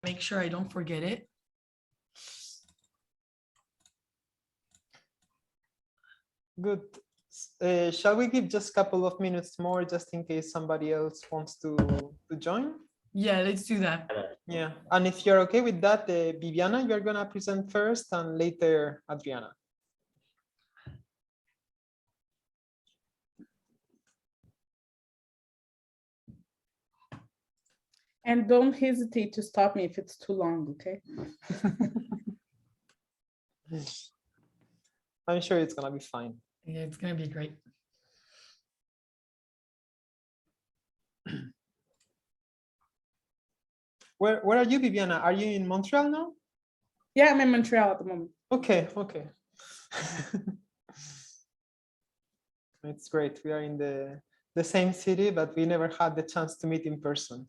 make sure I don't forget it. Good. Shall we give just a couple of minutes more just in case somebody else wants to join? Yeah, let's do that. Yeah, and if you're okay with that, Bibiana, you're gonna present first and later Adriana. And don't hesitate to stop me if it's too long, okay? I'm sure it's gonna be fine. Yeah, it's gonna be great. Where are you, Bibiana? Are you in Montreal now? Yeah, I'm in Montreal at the moment. Okay. It's great. We are in the same city, but we never had the chance to meet in person.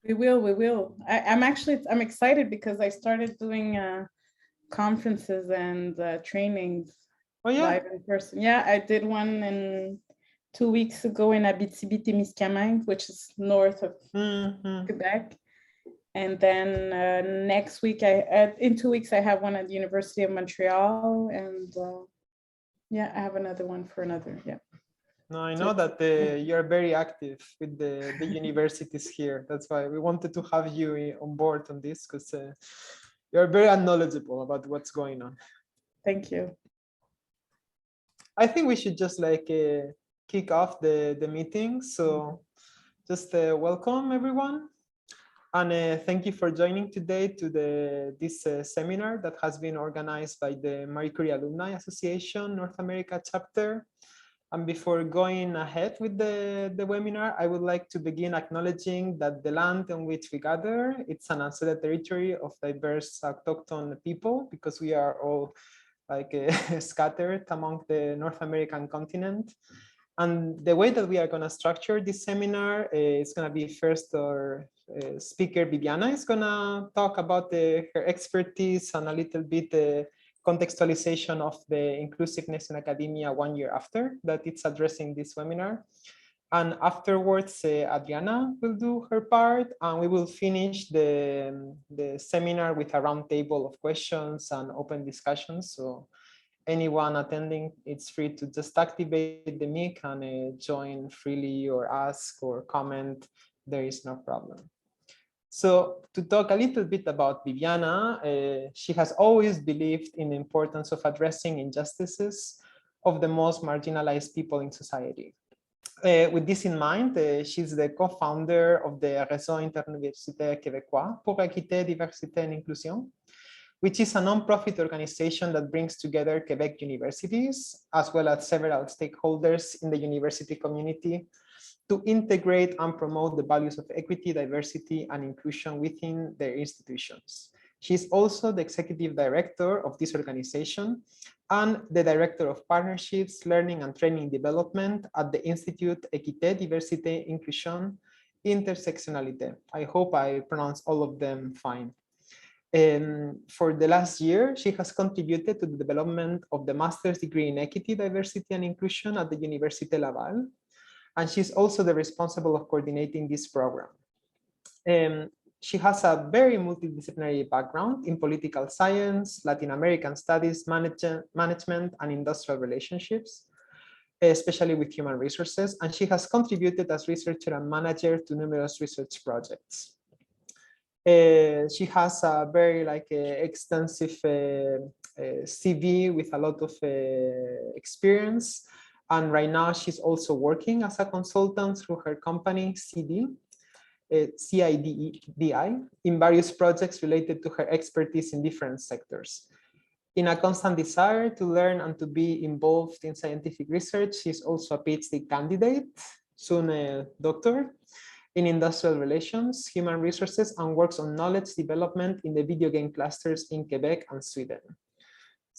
We will. I'm excited because I started doing conferences and trainings live in person. Yeah, I did one 2 weeks ago in Abitibi-Témiscamingue, which is north of Quebec. And then next week, in 2 weeks, I have one at the University of Montreal. And yeah, I have another one for another, yeah. No, I know that you're very active with the universities here. That's why we wanted to have you on board on this, because you're very knowledgeable about what's going on. Thank you. I think we should just kick off the meeting. So just welcome everyone. And thank you for joining today to this seminar that has been organized by the Marie Curie Alumni Association North America chapter. And before going ahead with the webinar, I would like to begin acknowledging that the land on which we gather, it's an unceded territory of diverse autochthon people, because we are all scattered among the North American continent. And the way that we are going to structure this seminar is going to be first our speaker, Bibiana, is going to talk about her expertise and a little bit contextualization of the inclusiveness in academia 1 year after that it's addressing this webinar. And afterwards, Adriana will do her part, and we will finish the seminar with a roundtable of questions and open discussions. So anyone attending, it's free to just activate the mic and join freely or ask or comment. There is no problem. So to talk a little bit about Bibiana, she has always believed in the importance of addressing injustices of the most marginalized people in society. With this in mind, she's the co-founder of the Réseau Interuniversitaire Québécois pour Équité, Diversité et Inclusion, which is a non-profit organization that brings together Quebec universities, as well as several stakeholders in the university community, to integrate and promote the values of equity, diversity, and inclusion within their institutions. She's also the executive director of this organization and the director of partnerships, learning and training development at the Institut Équité, Diversité, Inclusion, Intersectionalité. I hope I pronounce all of them fine. For the last year, she has contributed to the development of the master's degree in equity, diversity, and inclusion at the Université Laval. And she's also the responsible of coordinating this program. She has a very multidisciplinary background in political science, Latin American studies, management, and industrial relationships, especially with human resources. And she has contributed as researcher and manager to numerous research projects. She has a very extensive CV with a lot of experience. And right now she's also working as a consultant through her company, CIDI, in various projects related to her expertise in different sectors. In a constant desire to learn and to be involved in scientific research, she's also a PhD candidate, soon a doctor, in industrial relations, human resources, and works on knowledge development in the video game clusters in Quebec and Sweden.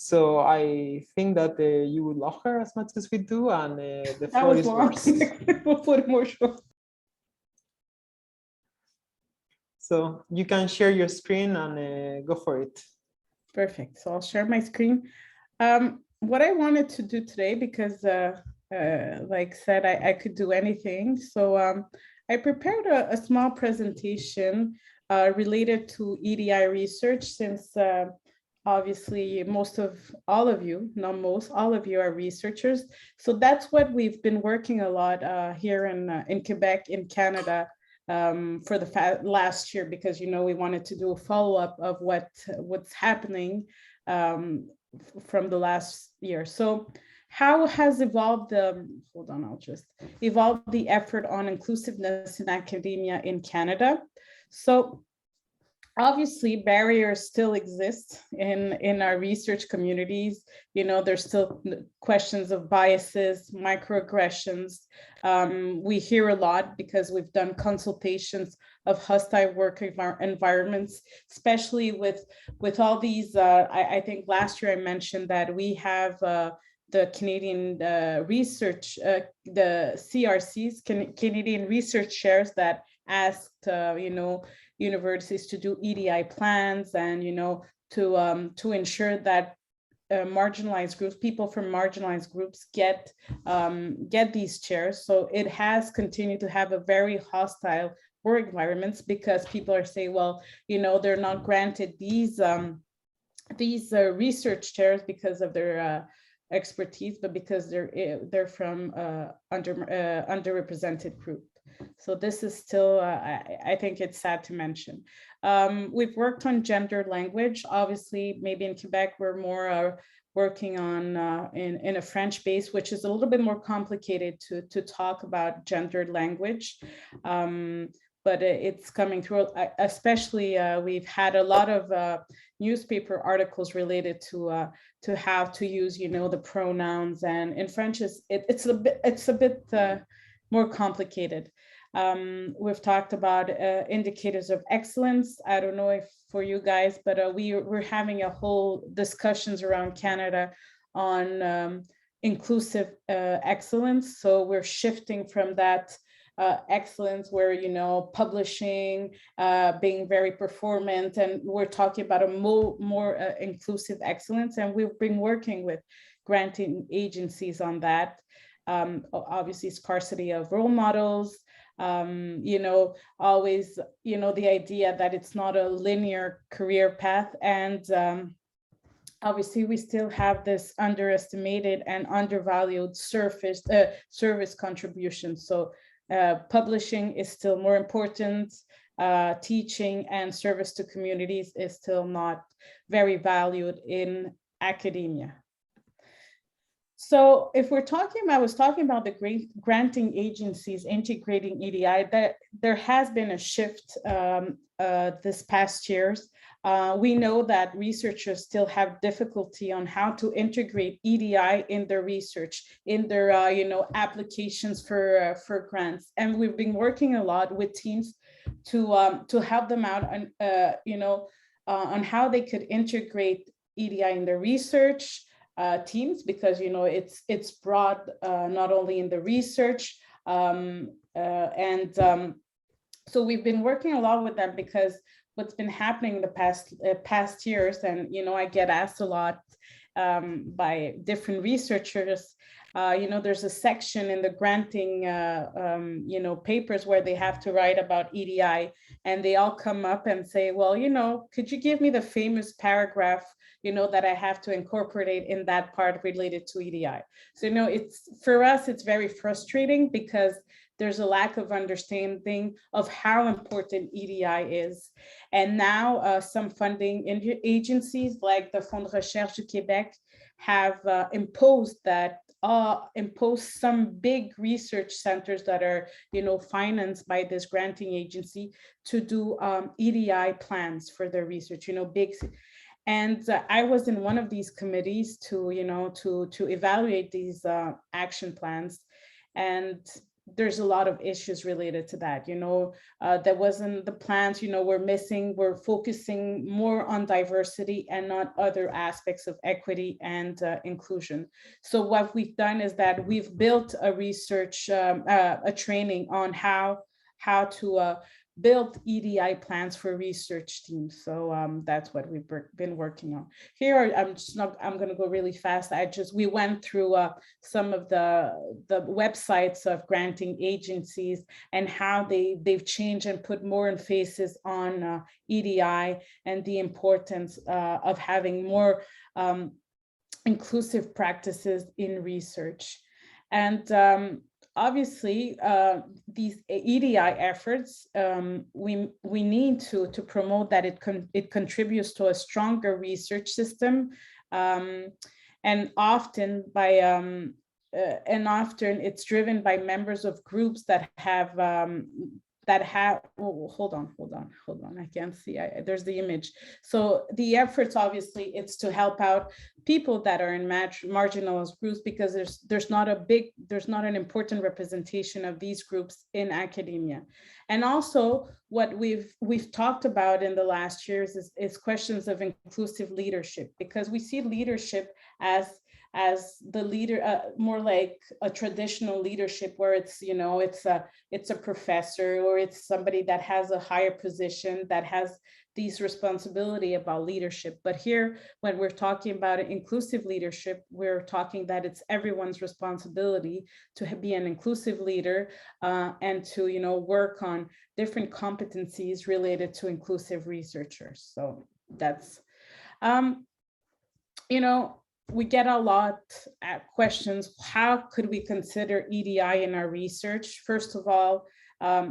So I think that you would love her as much as we do, and the floor is yours. We'll put it more short. So you can share your screen and go for it. Perfect. So I'll share my screen. What I wanted to do today, because like said, I could do anything. So I prepared a small presentation related to EDI research, since obviously all of you are researchers. So that's what we've been working a lot here in Quebec, in Canada, for the last year, because, you know, we wanted to do a follow-up of what's happening from the last year. So how has evolved evolved the effort on inclusiveness in academia in Canada? So obviously barriers still exist in our research communities. You know, there's still questions of biases, microaggressions. We hear a lot because we've done consultations of hostile work environments, especially with all these, I think last year I mentioned that we have the Canadian research, the CRCs, Canadian research chairs, that asked, you know, universities to do EDI plans, and, you know, to ensure that marginalized groups, people from marginalized groups get these chairs. So it has continued to have a very hostile work environments, because people are saying, well, you know, they're not granted these research chairs because of their expertise, but because they're from underrepresented group. So this is still, I think it's sad to mention. We've worked on gender language. Obviously, maybe in Quebec, we're more working on in a French base, which is a little bit more complicated to talk about gendered language. But it's coming through, especially we've had a lot of newspaper articles related to how to use, you know, the pronouns, and in French it's a bit more complicated. We've talked about indicators of excellence. I don't know if for you guys, but we're having a whole discussions around Canada on inclusive excellence. So we're shifting from that excellence where, you know, publishing, being very performant, and we're talking about a more inclusive excellence, and we've been working with granting agencies on that. Obviously, scarcity of role models, you know, always, you know, the idea that it's not a linear career path, and obviously we still have this underestimated and undervalued service contribution. So publishing is still more important. Teaching and service to communities is still not very valued in academia. So if we're talking about, I was talking about the granting agencies integrating EDI, that there has been a shift this past years. We know that researchers still have difficulty on how to integrate EDI in their research, in their you know, applications for grants, and we've been working a lot with teams to help them out on you know, on how they could integrate EDI in their research teams, because, you know, it's broad, not only in the research, so we've been working a lot with them, because what's been happening in the past years, and, you know, I get asked a lot by different researchers, you know, there's a section in the granting, you know, papers where they have to write about EDI, and they all come up and say, well, you know, could you give me the famous paragraph, you know, that I have to incorporate in that part related to EDI? So, you know, it's, for us, it's very frustrating, because there's a lack of understanding of how important EDI is. And now some funding agencies like the Fonds de Recherche du Québec have imposed some big research centers that are, you know, financed by this granting agency to do EDI plans for their research, you know, big. And I was in one of these committees to, you know, to evaluate these action plans. And there's a lot of issues related to that. You know, there wasn't the plans, you know, we're focusing more on diversity and not other aspects of equity and inclusion. So what we've done is that we've built a research, a training on how to built EDI plans for research teams. So that's what we've been working on. Here, I'm going to go really fast. We went through some of the websites of granting agencies and how they've changed and put more emphasis on EDI and the importance of having more inclusive practices in research. And obviously, these EDI efforts, we need to promote that it contributes to a stronger research system, and often it's driven by members of groups that have hold on, I can't see, there's the image. So the efforts, obviously, it's to help out people that are in marginalized groups, because there's not an important representation of these groups in academia. And also what we've talked about in the last years is questions of inclusive leadership, because we see leadership as the leader, more like a traditional leadership where it's a professor, or it's somebody that has a higher position that has these responsibility about leadership. But here, when we're talking about inclusive leadership, we're talking that it's everyone's responsibility to be an inclusive leader, and to work on different competencies related to inclusive researchers. So that's we get a lot of questions. How could we consider EDI in our research? First of all,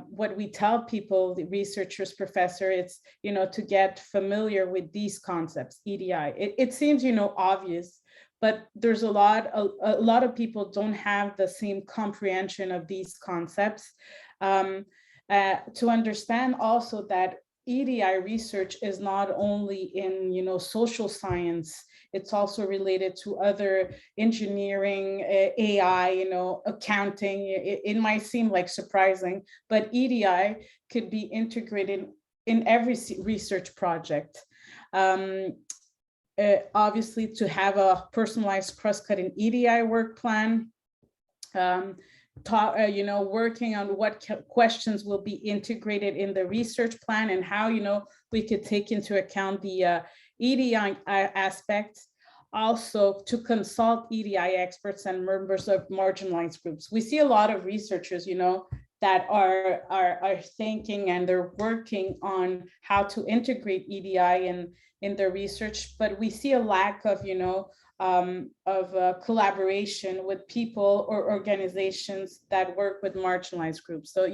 what we tell people, the researchers, professor, it's, to get familiar with these concepts, EDI. It seems, obvious, but there's a lot of people don't have the same comprehension of these concepts. To understand also that EDI research is not only in, social science, it's also related to other engineering, AI, accounting. It might seem like surprising, but EDI could be integrated in every research project. Obviously, to have a personalized cross-cutting EDI work plan, working on what questions will be integrated in the research plan, and how, we could take into account the EDI aspects. Also, to consult EDI experts and members of marginalized groups. We see a lot of researchers, that are thinking and they're working on how to integrate EDI in their research, but we see a lack of, collaboration with people or organizations that work with marginalized groups. So,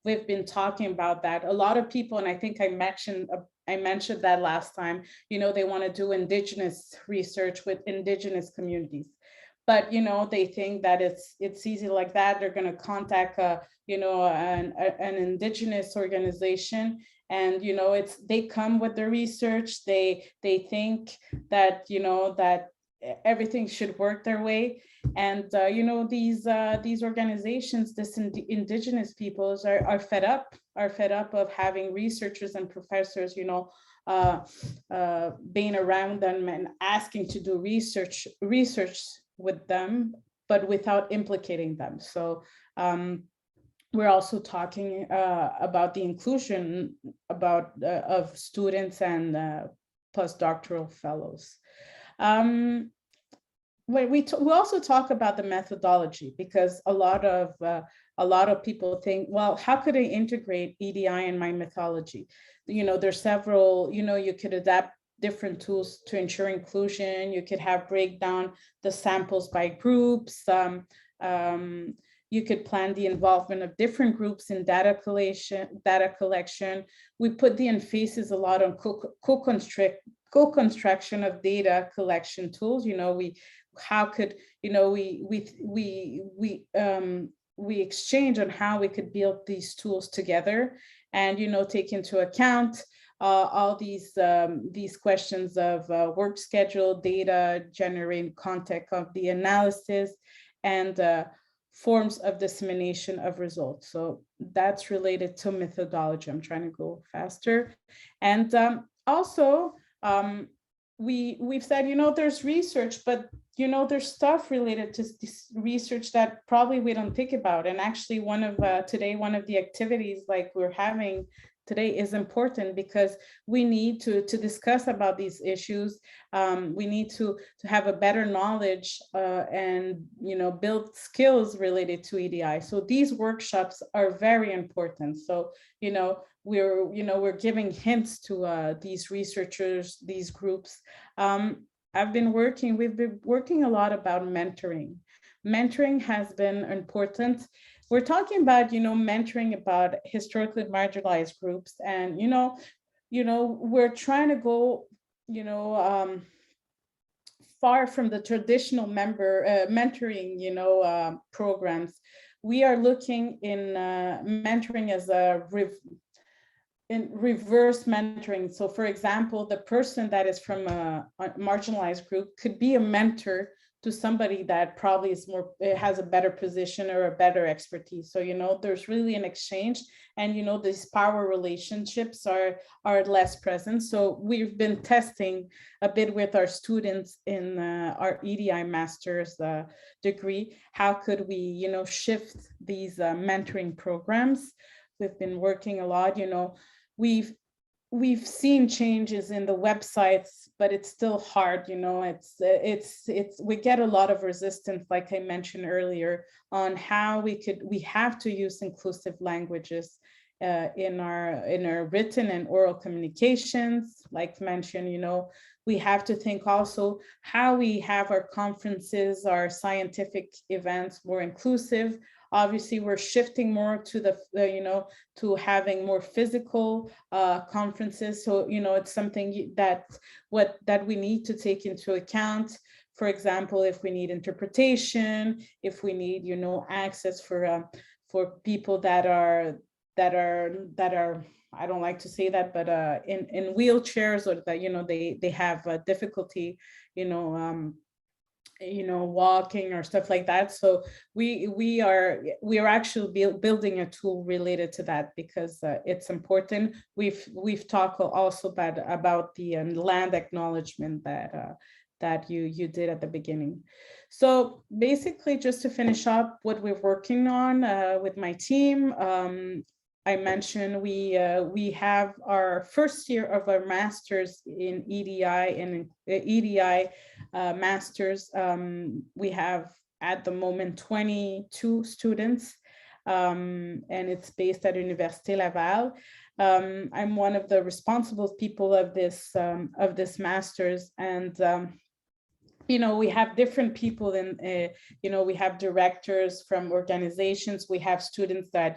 we've been talking about that. A lot of people, and I think I mentioned that last time, they want to do indigenous research with indigenous communities. But, they think that it's easy like that. They're going to contact, an indigenous organization, and, they come with their research. They think that, that everything should work their way. And, these organizations, this indigenous peoples are fed up of having researchers and professors, being around them and asking to do research with them, but without implicating them. So we're also talking about the inclusion of students and postdoctoral fellows. We also talk about the methodology, because a lot of people think, well, how could I integrate EDI in my methodology? There's several, you could adapt different tools to ensure inclusion. You could have breakdown the samples by groups. You could plan the involvement of different groups in data collection. We put the emphasis a lot on co-construction of data collection tools. We exchange on how we could build these tools together, and take into account all these questions of work schedule, data, generating context of the analysis, and forms of dissemination of results. So that's related to methodology. I'm trying to go faster. And also, we've said, there's research, but there's stuff related to this research that probably we don't think about. And actually one of the activities like we're having today is important because we need to discuss about these issues. We need to have a better knowledge and, build skills related to EDI. So these workshops are very important. So, we're giving hints to these researchers, these groups. We've been working a lot about mentoring. Mentoring has been important. We're talking about, mentoring about historically marginalized groups. And, we're trying to go, far from the traditional mentoring, programs. We are looking in mentoring as in reverse mentoring. So for example, the person that is from a marginalized group could be a mentor to somebody that probably has a better position or a better expertise. So, there's really an exchange, and, these power relationships are less present. So we've been testing a bit with our students in our EDI master's degree. How could we, shift these mentoring programs? We've been working a lot, we've seen changes in the websites, but it's still hard, we get a lot of resistance, like I mentioned earlier, on how we have to use inclusive languages in our written and oral communications. Like mentioned, we have to think also how we have our conferences, our scientific events more inclusive. Obviously, we're shifting more to to having more physical conferences. So, it's something that we need to take into account. For example, if we need interpretation, if we need, access for people that are, I don't like to say that, but in wheelchairs, or that, they have difficulty, walking or stuff like that. So we are actually building a tool related to that, because it's important. We've talked also about the land acknowledgement that you did at the beginning. So basically, just to finish up what we're working on with my team, I mentioned we have our first year of our master's in EDI and EDI masters. We have at the moment 22 students, and it's based at Université Laval. I'm one of the responsible people of this master's, and we have different people in, we have directors from organizations. We have students that,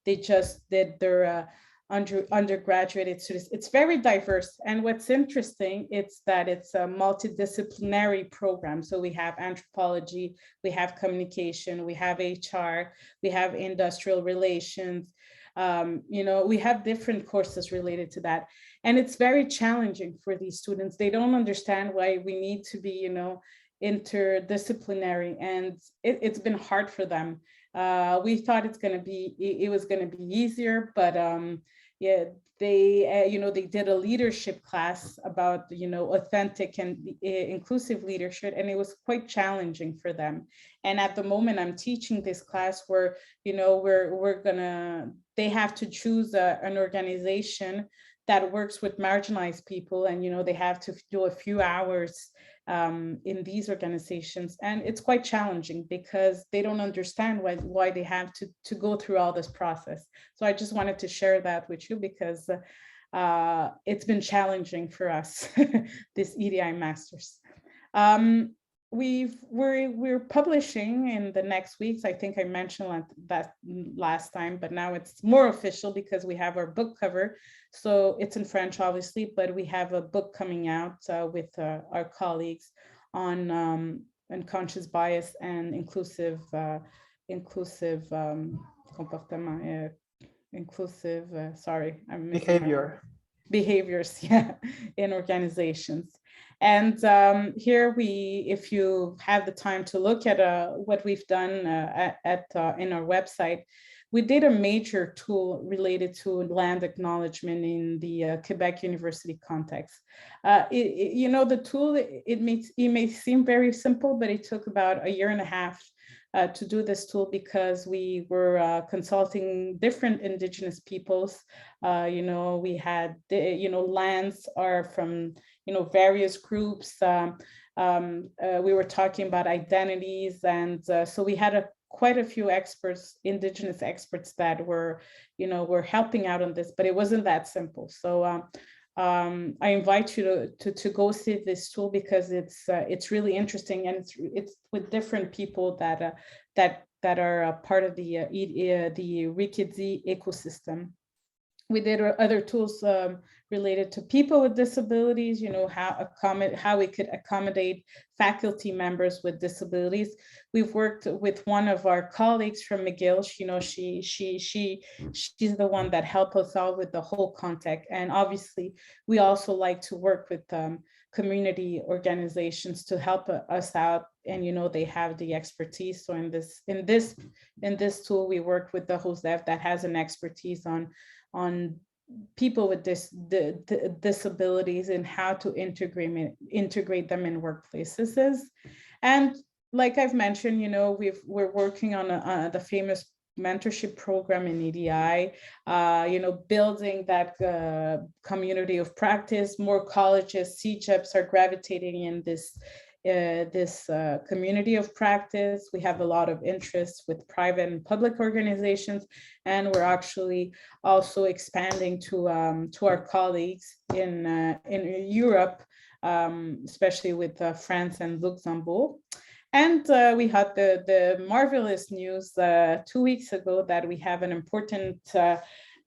they just did their undergraduate students. It's very diverse. And what's interesting, it's that it's a multidisciplinary program. So we have anthropology, we have communication, we have HR, we have industrial relations. We have different courses related to that. And it's very challenging for these students. They don't understand why we need to be, interdisciplinary, and it's been hard for them. We thought it was going to be easier, but yeah, they did a leadership class about, authentic and inclusive leadership, and it was quite challenging for them. And at the moment, I'm teaching this class where, they have to choose an organization that works with marginalized people, and they have to do a few hours in these organizations, and it's quite challenging because they don't understand why they have to go through all this process. So I just wanted to share that with you, because it's been challenging for us, this EDI masters. We're publishing in the next weeks. I think I mentioned that last time, but now it's more official because we have our book cover. So it's in French, obviously, but we have a book coming out with our colleagues on unconscious bias and inclusive comportement, behaviors, yeah, in organizations. And here if you have the time to look at what we've done in our website, we did a major tool related to land acknowledgement in the Quebec University context. You know, the tool, it may seem very simple, but it took about 1.5 years to do this tool because we were consulting different Indigenous peoples. You know, we had, you know, lands are from, you know, various groups. We were talking about identities, and so we had quite a few experts, Indigenous experts that were, you know, were helping out on this, but it wasn't that simple. So I invite you to go see this tool because it's really interesting, and it's with different people that are a part of the RIQEDI ecosystem. We did other tools related to people with disabilities, you know, how we could accommodate faculty members with disabilities. We've worked with one of our colleagues from McGill. You know, she's the one that helped us out with the whole context. And obviously, we also like to work with community organizations to help us out. And you know, they have the expertise. So in this tool, we work with the HOSDEV that has an expertise on people with disabilities and how to integrate them in workplaces. And like I've mentioned, you know, we're working on the famous mentorship program in EDI, you know, building that community of practice. More colleges, CJEPs are gravitating in this community of practice. We have a lot of interest with private and public organizations, and we're actually also expanding to our colleagues in Europe, especially with France and Luxembourg. And we had the marvelous news 2 weeks ago that we have an important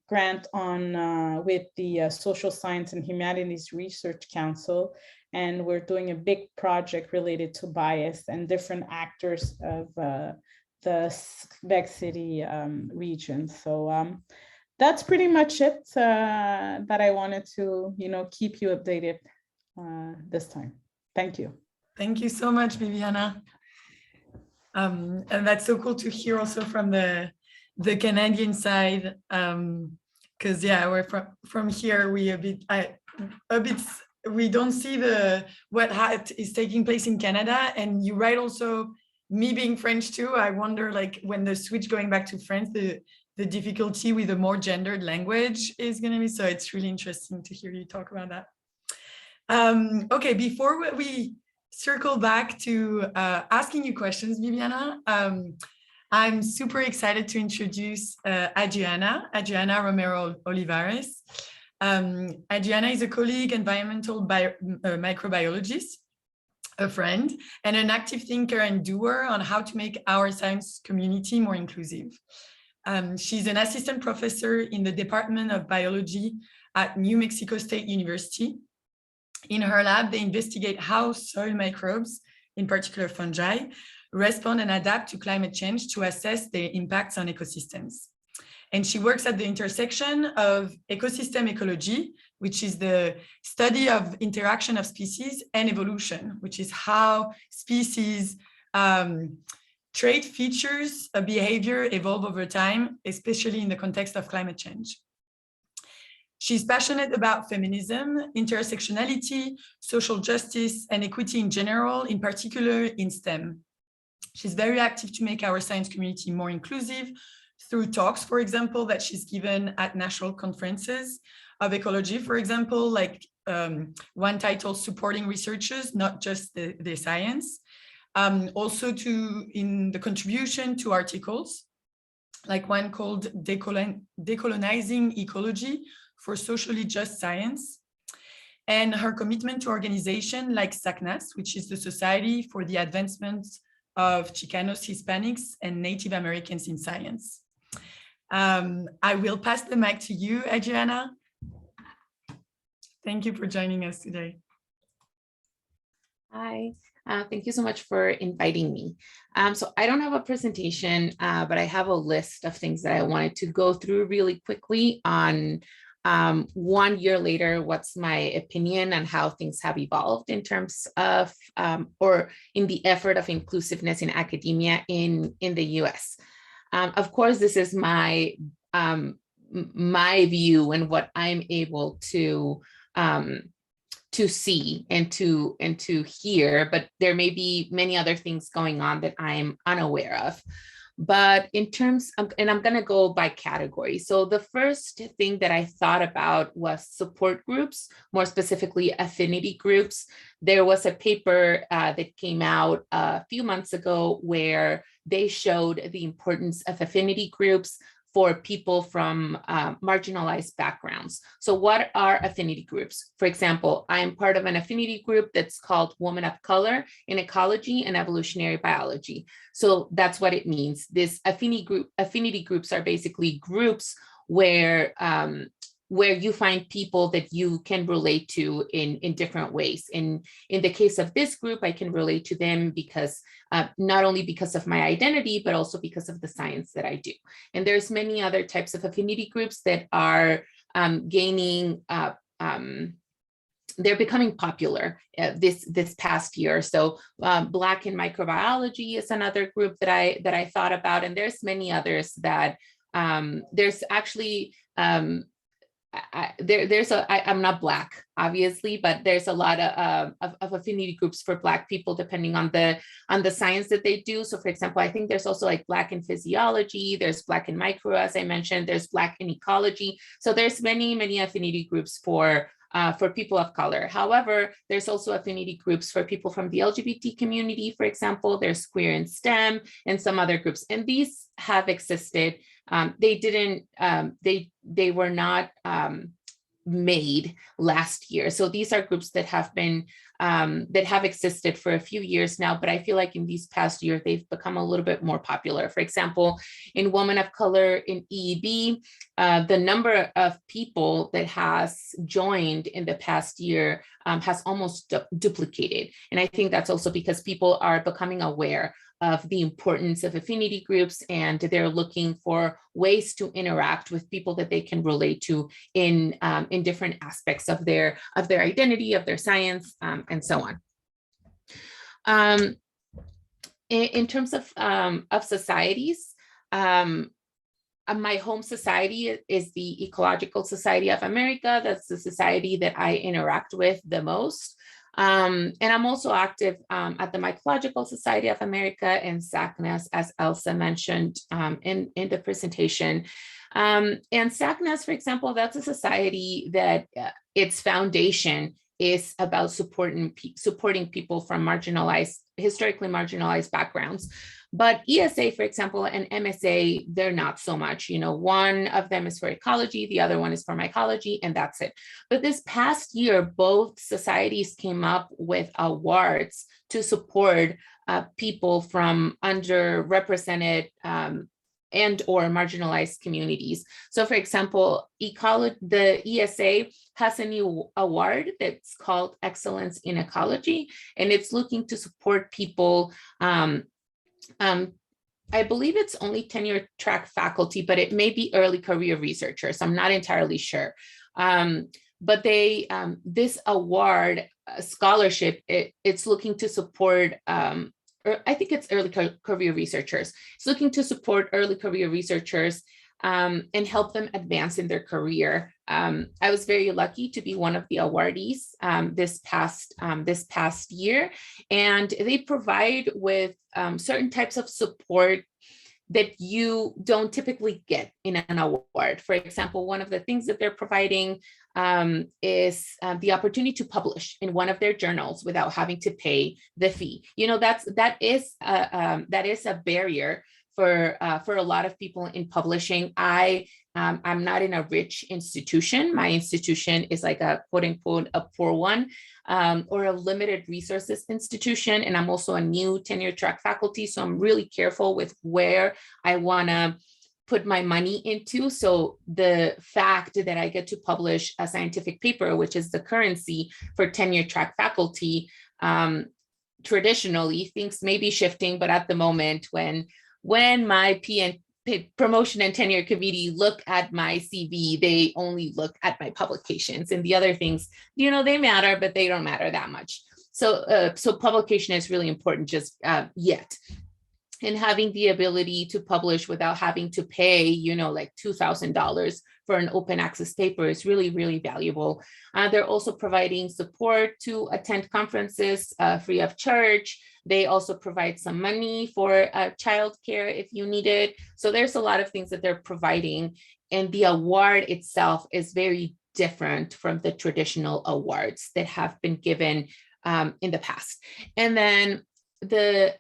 grant on with the Social Science and Humanities Research Council. And we're doing a big project related to bias and different actors of the Quebec City region. So that's pretty much it that I wanted to, you know, keep you updated this time. Thank you. Thank you so much, Bibiana. And that's so cool to hear also from the Canadian side, because yeah, we're from here. We don't see what is taking place in Canada. And you write also, me being French too, I wonder, like, when the switch going back to French, the difficulty with a more gendered language is going to be. So it's really interesting to hear you talk about that. Okay, before we circle back to asking you questions, Bibiana, I'm super excited to introduce Adriana Romero Olivares. Adriana is a colleague, environmental microbiologist, a friend, and an active thinker and doer on how to make our science community more inclusive. She's an assistant professor in the Department of Biology at New Mexico State University. In her lab, they investigate how soil microbes, in particular fungi, respond and adapt to climate change to assess their impacts on ecosystems. And she works at the intersection of ecosystem ecology, which is the study of interaction of species, and evolution, which is how species trait features of behavior evolve over time, especially in the context of climate change. She's passionate about feminism, intersectionality, social justice, and equity in general, in particular in STEM. She's very active to make our science community more inclusive through talks, for example, that she's given at national conferences of ecology, for example, like one titled Supporting Researchers, Not Just the Science. Also in the contribution to articles, like one called Decolonizing Ecology for Socially Just Science, and her commitment to organization like SACNAS, which is the Society for the Advancement of Chicanos, Hispanics, and Native Americans in Science. I will pass the mic to you, Adriana. Thank you for joining us today. Hi, thank you so much for inviting me. So I don't have a presentation, but I have a list of things that I wanted to go through really quickly on 1 year later, what's my opinion on how things have evolved in terms of, or in the effort of inclusiveness in academia in the US. Of course, this is my view and what I'm able to see and to hear, but there may be many other things going on that I'm unaware of. But in terms of, and I'm going to go by category. So the first thing that I thought about was support groups, more specifically affinity groups. There was a paper that came out a few months ago where they showed the importance of affinity groups for people from marginalized backgrounds. So what are affinity groups? For example, I'm part of an affinity group that's called Women of Color in Ecology and Evolutionary Biology. So that's what it means. This affinity groups are basically groups where you find people that you can relate to in different ways. In the case of this group, I can relate to them because not only because of my identity, but also because of the science that I do. And there's many other types of affinity groups that are gaining, they're becoming popular this past year. So Black in Microbiology is another group that I thought about, and there's many others that there's actually, I'm not Black, obviously, but there's a lot of affinity groups for Black people, depending on the science that they do. So for example, I think there's also like Black in Physiology, there's Black in Micro, as I mentioned, there's Black in Ecology. So there's many affinity groups for people of color. However, there's also affinity groups for people from the LGBT community, for example. There's Queer in STEM and some other groups, and these have existed. They were not made last year. So these are groups that have been that have existed for a few years now, but I feel like in these past years, they've become a little bit more popular. For example, in Women of Color in EEB, the number of people that has joined in the past year has almost duplicated. And I think that's also because people are becoming aware of the importance of affinity groups, and they're looking for ways to interact with people that they can relate to in different aspects of their identity, of their science, and so on. In terms of societies, my home society is the Ecological Society of America. That's the society that I interact with the most. And I'm also active at the Mycological Society of America and SACNAS, as Elsa mentioned in the presentation. And SACNAS, for example, that's a society that its foundation is about supporting people from historically marginalized backgrounds. But ESA, for example, and MSA, they're not so much. You know, one of them is for ecology, the other one is for mycology, and that's it. But this past year, both societies came up with awards to support people from underrepresented and or marginalized communities. So for example, the ESA has a new award that's called Excellence in Ecology, and it's looking to support people. I believe it's only tenure track faculty, but it may be early career researchers. I'm not entirely sure. But this award scholarship, it's looking to support, I think it's early career researchers. It's looking to support early career researchers and help them advance in their career. I was very lucky to be one of the awardees this past year, and they provide with certain types of support that you don't typically get in an award. For example, one of the things that they're providing is the opportunity to publish in one of their journals without having to pay the fee. You know, that is a barrier for a lot of people in publishing. I'm not in a rich institution. My institution is like a quote unquote a poor one, or a limited resources institution. And I'm also a new tenure track faculty. So I'm really careful with where I wanna put my money into. So the fact that I get to publish a scientific paper, which is the currency for tenure track faculty, traditionally things may be shifting, but at the moment when my promotion and tenure committee look at my CV, they only look at my publications, and the other things, you know, they matter, but they don't matter that much. So publication is really important just yet. and having the ability to publish without having to pay, like $2,000 for an open access paper is really, really valuable. They're also providing support to attend conferences free of charge. They also provide some money for childcare if you need it. So there's a lot of things that they're providing. And the award itself is very different from the traditional awards that have been given in the past. And then the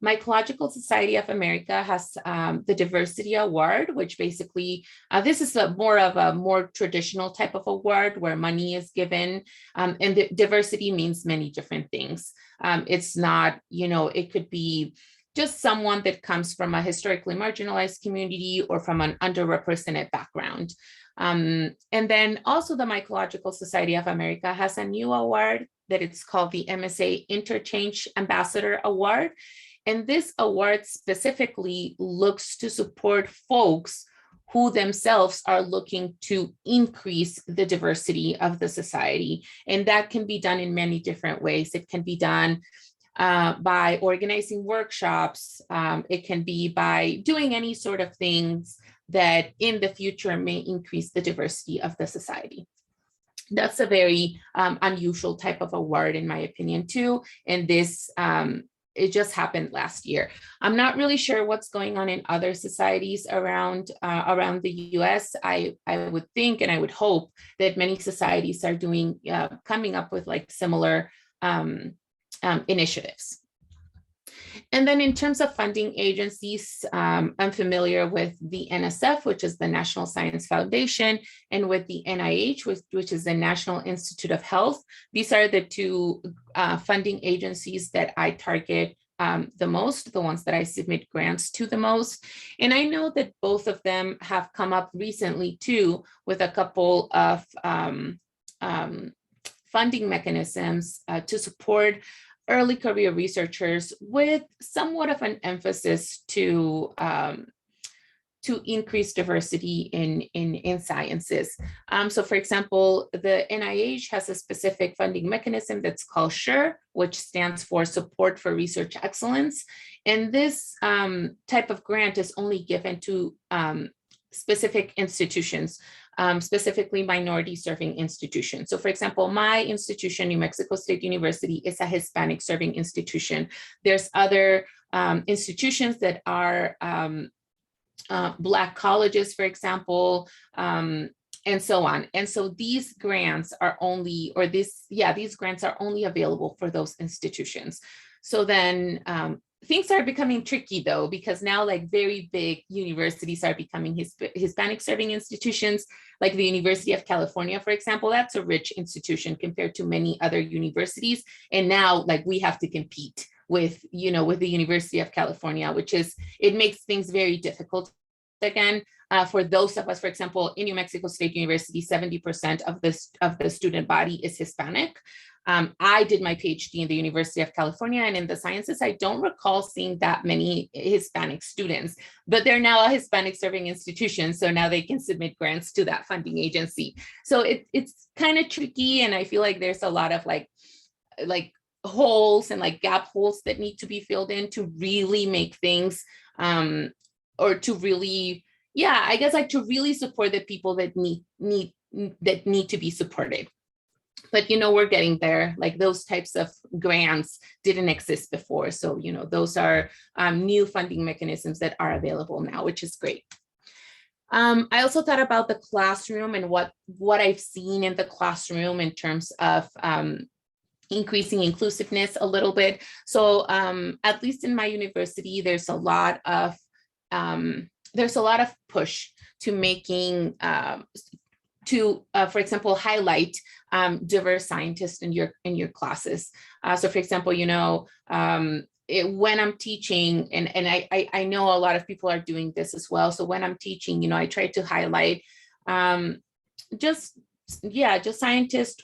Mycological Society of America has the Diversity Award, which basically, this is more of a more traditional type of award where money is given. And the diversity means many different things. It's not, it could be just someone that comes from a historically marginalized community or from an underrepresented background. And then also the Mycological Society of America has a new award that it's called the MSA Interchange Ambassador Award. And this award specifically looks to support folks who themselves are looking to increase the diversity of the society. And that can be done in many different ways. It can be done by organizing workshops. It can be by doing any sort of things that in the future may increase the diversity of the society. That's a very unusual type of award, in my opinion, too. And this, it just happened last year. I'm not really sure what's going on in other societies around the US. I would think and I would hope that many societies are doing, coming up with like similar initiatives. And then in terms of funding agencies, I'm familiar with the NSF, which is the National Science Foundation, and with the NIH, which is the National Institute of Health. These are the two funding agencies that I target the most, the ones that I submit grants to the most. And I know that both of them have come up recently too with a couple of funding mechanisms to support early career researchers with somewhat of an emphasis to increase diversity in sciences. So for example, the NIH has a specific funding mechanism that's called SURE, which stands for Support for Research Excellence. And this type of grant is only given to specific institutions, specifically minority serving institutions. So for example, my institution, New Mexico State University, is a Hispanic serving institution. There's other institutions that are Black colleges, for example, and so on. And so these grants are only, these grants are only available for those institutions. So then things are becoming tricky though, because now like very big universities are becoming Hispanic serving institutions, like the University of California, for example. That's a rich institution compared to many other universities. And now like we have to compete with, with the University of California, it makes things very difficult. Again, for those of us, for example, in New Mexico State University, 70% of the student body is Hispanic. I did my PhD in the University of California, and in the sciences, I don't recall seeing that many Hispanic students, but they're now a Hispanic serving institution. So now they can submit grants to that funding agency. So it's kind of tricky. And I feel like there's a lot of like holes and like gap holes that need to be filled in to really make things, or to really, I guess like to really support the people that need to be supported. But, we're getting there. Like those types of grants didn't exist before. So, those are new funding mechanisms that are available now, which is great. I also thought about the classroom and what I've seen in the classroom in terms of increasing inclusiveness a little bit. So at least in my university, there's a lot of push to making for example, highlight diverse scientists in your classes. So for example, when I'm teaching, and I know a lot of people are doing this as well. So when I'm teaching, I try to highlight just scientists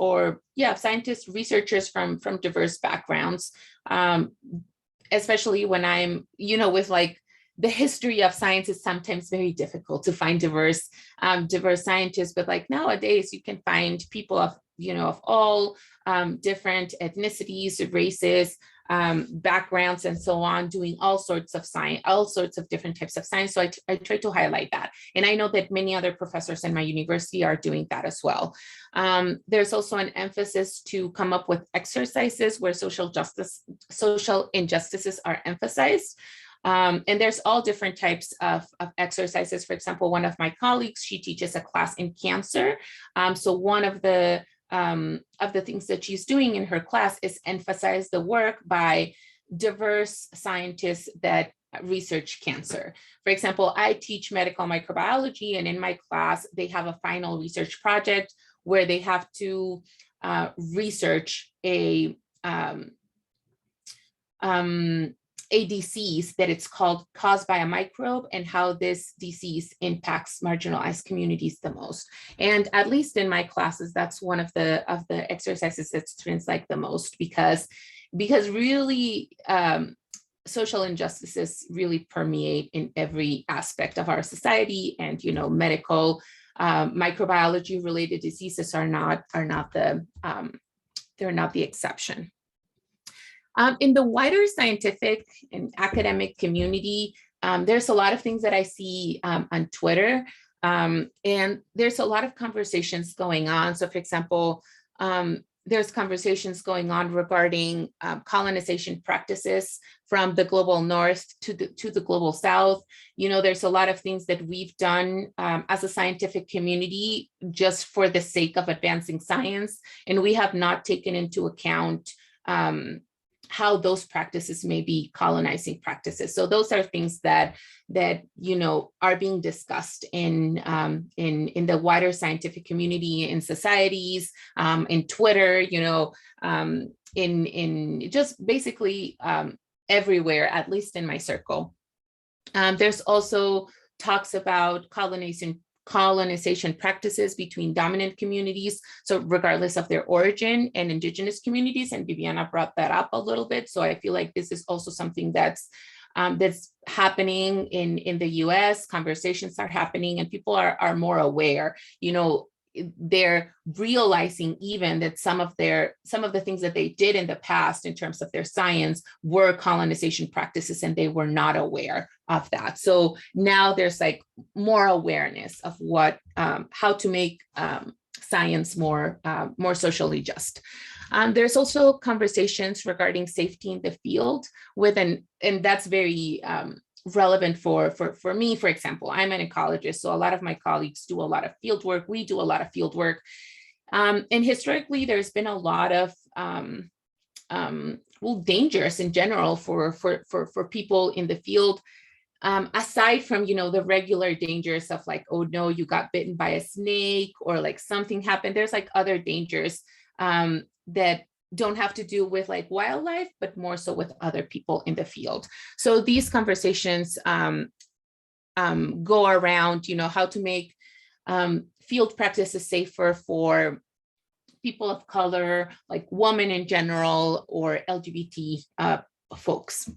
scientists, researchers from diverse backgrounds, especially when I'm, with like, the history of science is sometimes very difficult to find diverse scientists, but like nowadays you can find people of of all different ethnicities, races, backgrounds, and so on, doing all sorts of science, all sorts of different types of science. So I try to highlight that. And I know that many other professors in my university are doing that as well. There's also an emphasis to come up with exercises where social injustices are emphasized. And there's all different types of exercises. For example, one of my colleagues, she teaches a class in cancer. So one of the things that she's doing in her class is emphasize the work by diverse scientists that research cancer. For example, I teach medical microbiology, and in my class, they have a final research project where they have to research a disease that it's caused by a microbe, and how this disease impacts marginalized communities the most. And at least in my classes, that's one of the exercises that students like the most, because really social injustices really permeate in every aspect of our society, and medical microbiology related diseases are not the exception. In the wider scientific and academic community, there's a lot of things that I see on Twitter, and there's a lot of conversations going on. So for example, there's conversations going on regarding colonization practices from the global north to the global south. There's a lot of things that we've done as a scientific community just for the sake of advancing science, and we have not taken into account how those practices may be colonizing practices. So those are things that are being discussed in the wider scientific community, in societies, in Twitter, in just basically everywhere, at least in my circle. There's also talks about colonization practices between dominant communities, so regardless of their origin, and indigenous communities, and Bibiana brought that up a little bit. So I feel like this is also something that's happening in the US. Conversations are happening, and people are more aware. They're realizing even that some of the things that they did in the past in terms of their science were colonization practices, and they were not aware of that. So now there's like more awareness of how to make science more socially just. There's also conversations regarding safety in the field and that's very relevant for me. For example, I'm an ecologist, so a lot of my colleagues do a lot of field work. We do a lot of field work, and historically there's been a lot of dangers in general for people in the field, aside from the regular dangers of like, oh no, you got bitten by a snake, or like something happened. There's like other dangers that don't have to do with like wildlife, but more so with other people in the field. So these conversations go around, how to make field practices safer for people of color, like women in general, or LGBT folks.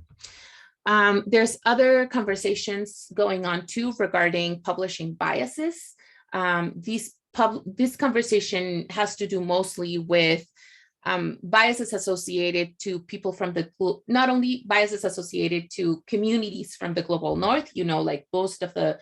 There's other conversations going on too regarding publishing biases. This conversation has to do mostly with biases associated to people from not only biases associated to communities from the global north, like most of the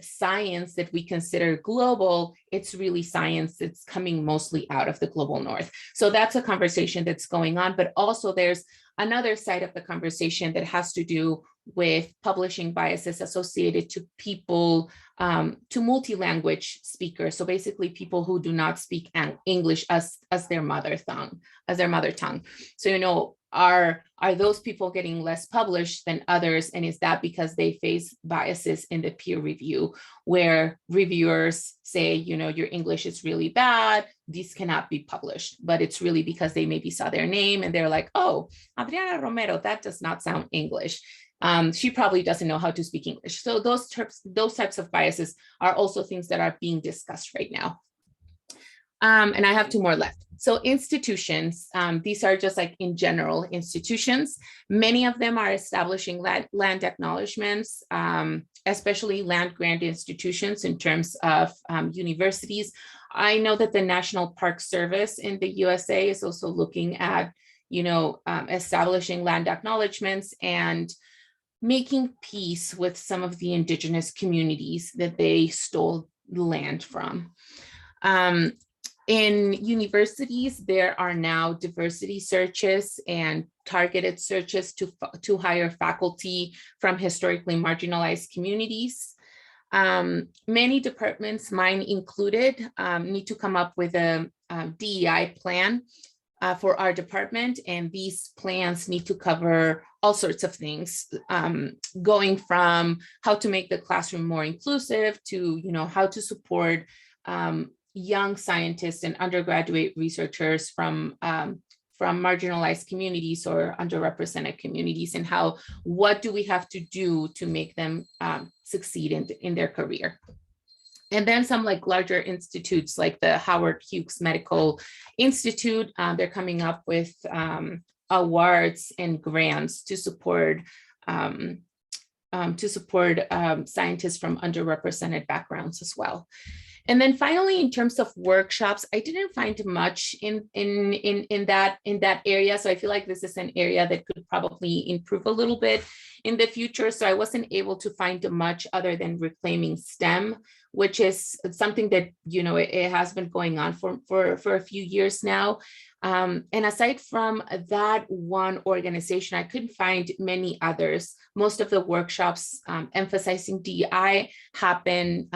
science that we consider global, it's really science that's coming mostly out of the global north. So that's a conversation that's going on, but also there's another side of the conversation that has to do with publishing biases associated to people, to multi-language speakers. So basically people who do not speak English as their mother tongue. So, are those people getting less published than others? And is that because they face biases in the peer review, where reviewers say, your English is really bad, these cannot be published, but it's really because they maybe saw their name and they're like, oh, Adriana Romero, that does not sound English. She probably doesn't know how to speak English. So those types of biases are also things that are being discussed right now. And I have two more left. So institutions, these are just like in general institutions. Many of them are establishing land acknowledgements, especially land grant institutions in terms of universities I know that the National Park Service in the USA is also looking at, establishing land acknowledgements and making peace with some of the indigenous communities that they stole land from. In universities, there are now diversity searches and targeted searches to hire faculty from historically marginalized communities. Many departments, mine included, need to come up with a DEI plan for our department, and these plans need to cover all sorts of things, going from how to make the classroom more inclusive to, how to support young scientists and undergraduate researchers from marginalized communities or underrepresented communities, and what do we have to do to make them succeed in their career. And then some like larger institutes like the Howard Hughes Medical Institute, they're coming up with awards and grants to support scientists from underrepresented backgrounds as well. And then finally, in terms of workshops, I didn't find much in that area. So I feel like this is an area that could probably improve a little bit in the future. So I wasn't able to find much other than reclaiming STEM, which is something that, it has been going on for a few years now. And aside from that one organization, I couldn't find many others. Most of the workshops emphasizing DEI happen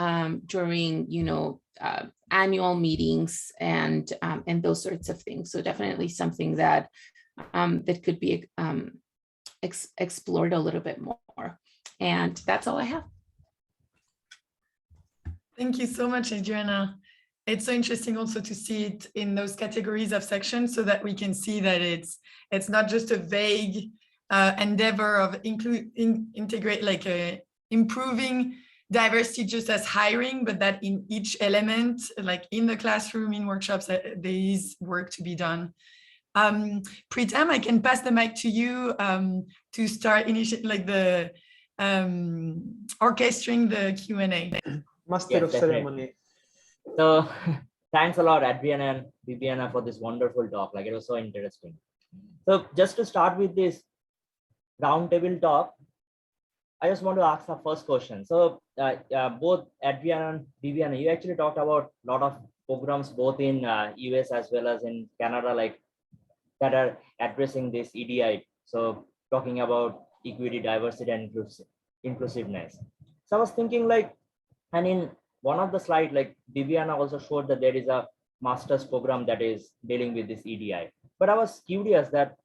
during, annual meetings and those sorts of things. So definitely something that that could be explored a little bit more. And that's all I have. Thank you so much, Adriana. It's so interesting also to see it in those categories of sections so that we can see that it's not just a vague endeavor of improving diversity just as hiring, but that in each element, like in the classroom, in workshops, there is work to be done. Pritam, I can pass the mic to you to start orchestrating the Q&A. Master of ceremony. So thanks a lot, Adriana and Bibiana, for this wonderful talk. It was so interesting. So just to start with this roundtable talk, I just want to ask the first question. So both Adriana and Bibiana, you actually talked about a lot of programs both in US as well as in Canada, that are addressing this EDI. So talking about equity, diversity, and inclusiveness. So I was thinking and in one of the slides, Bibiana also showed that there is a master's program that is dealing with this EDI. But I was curious that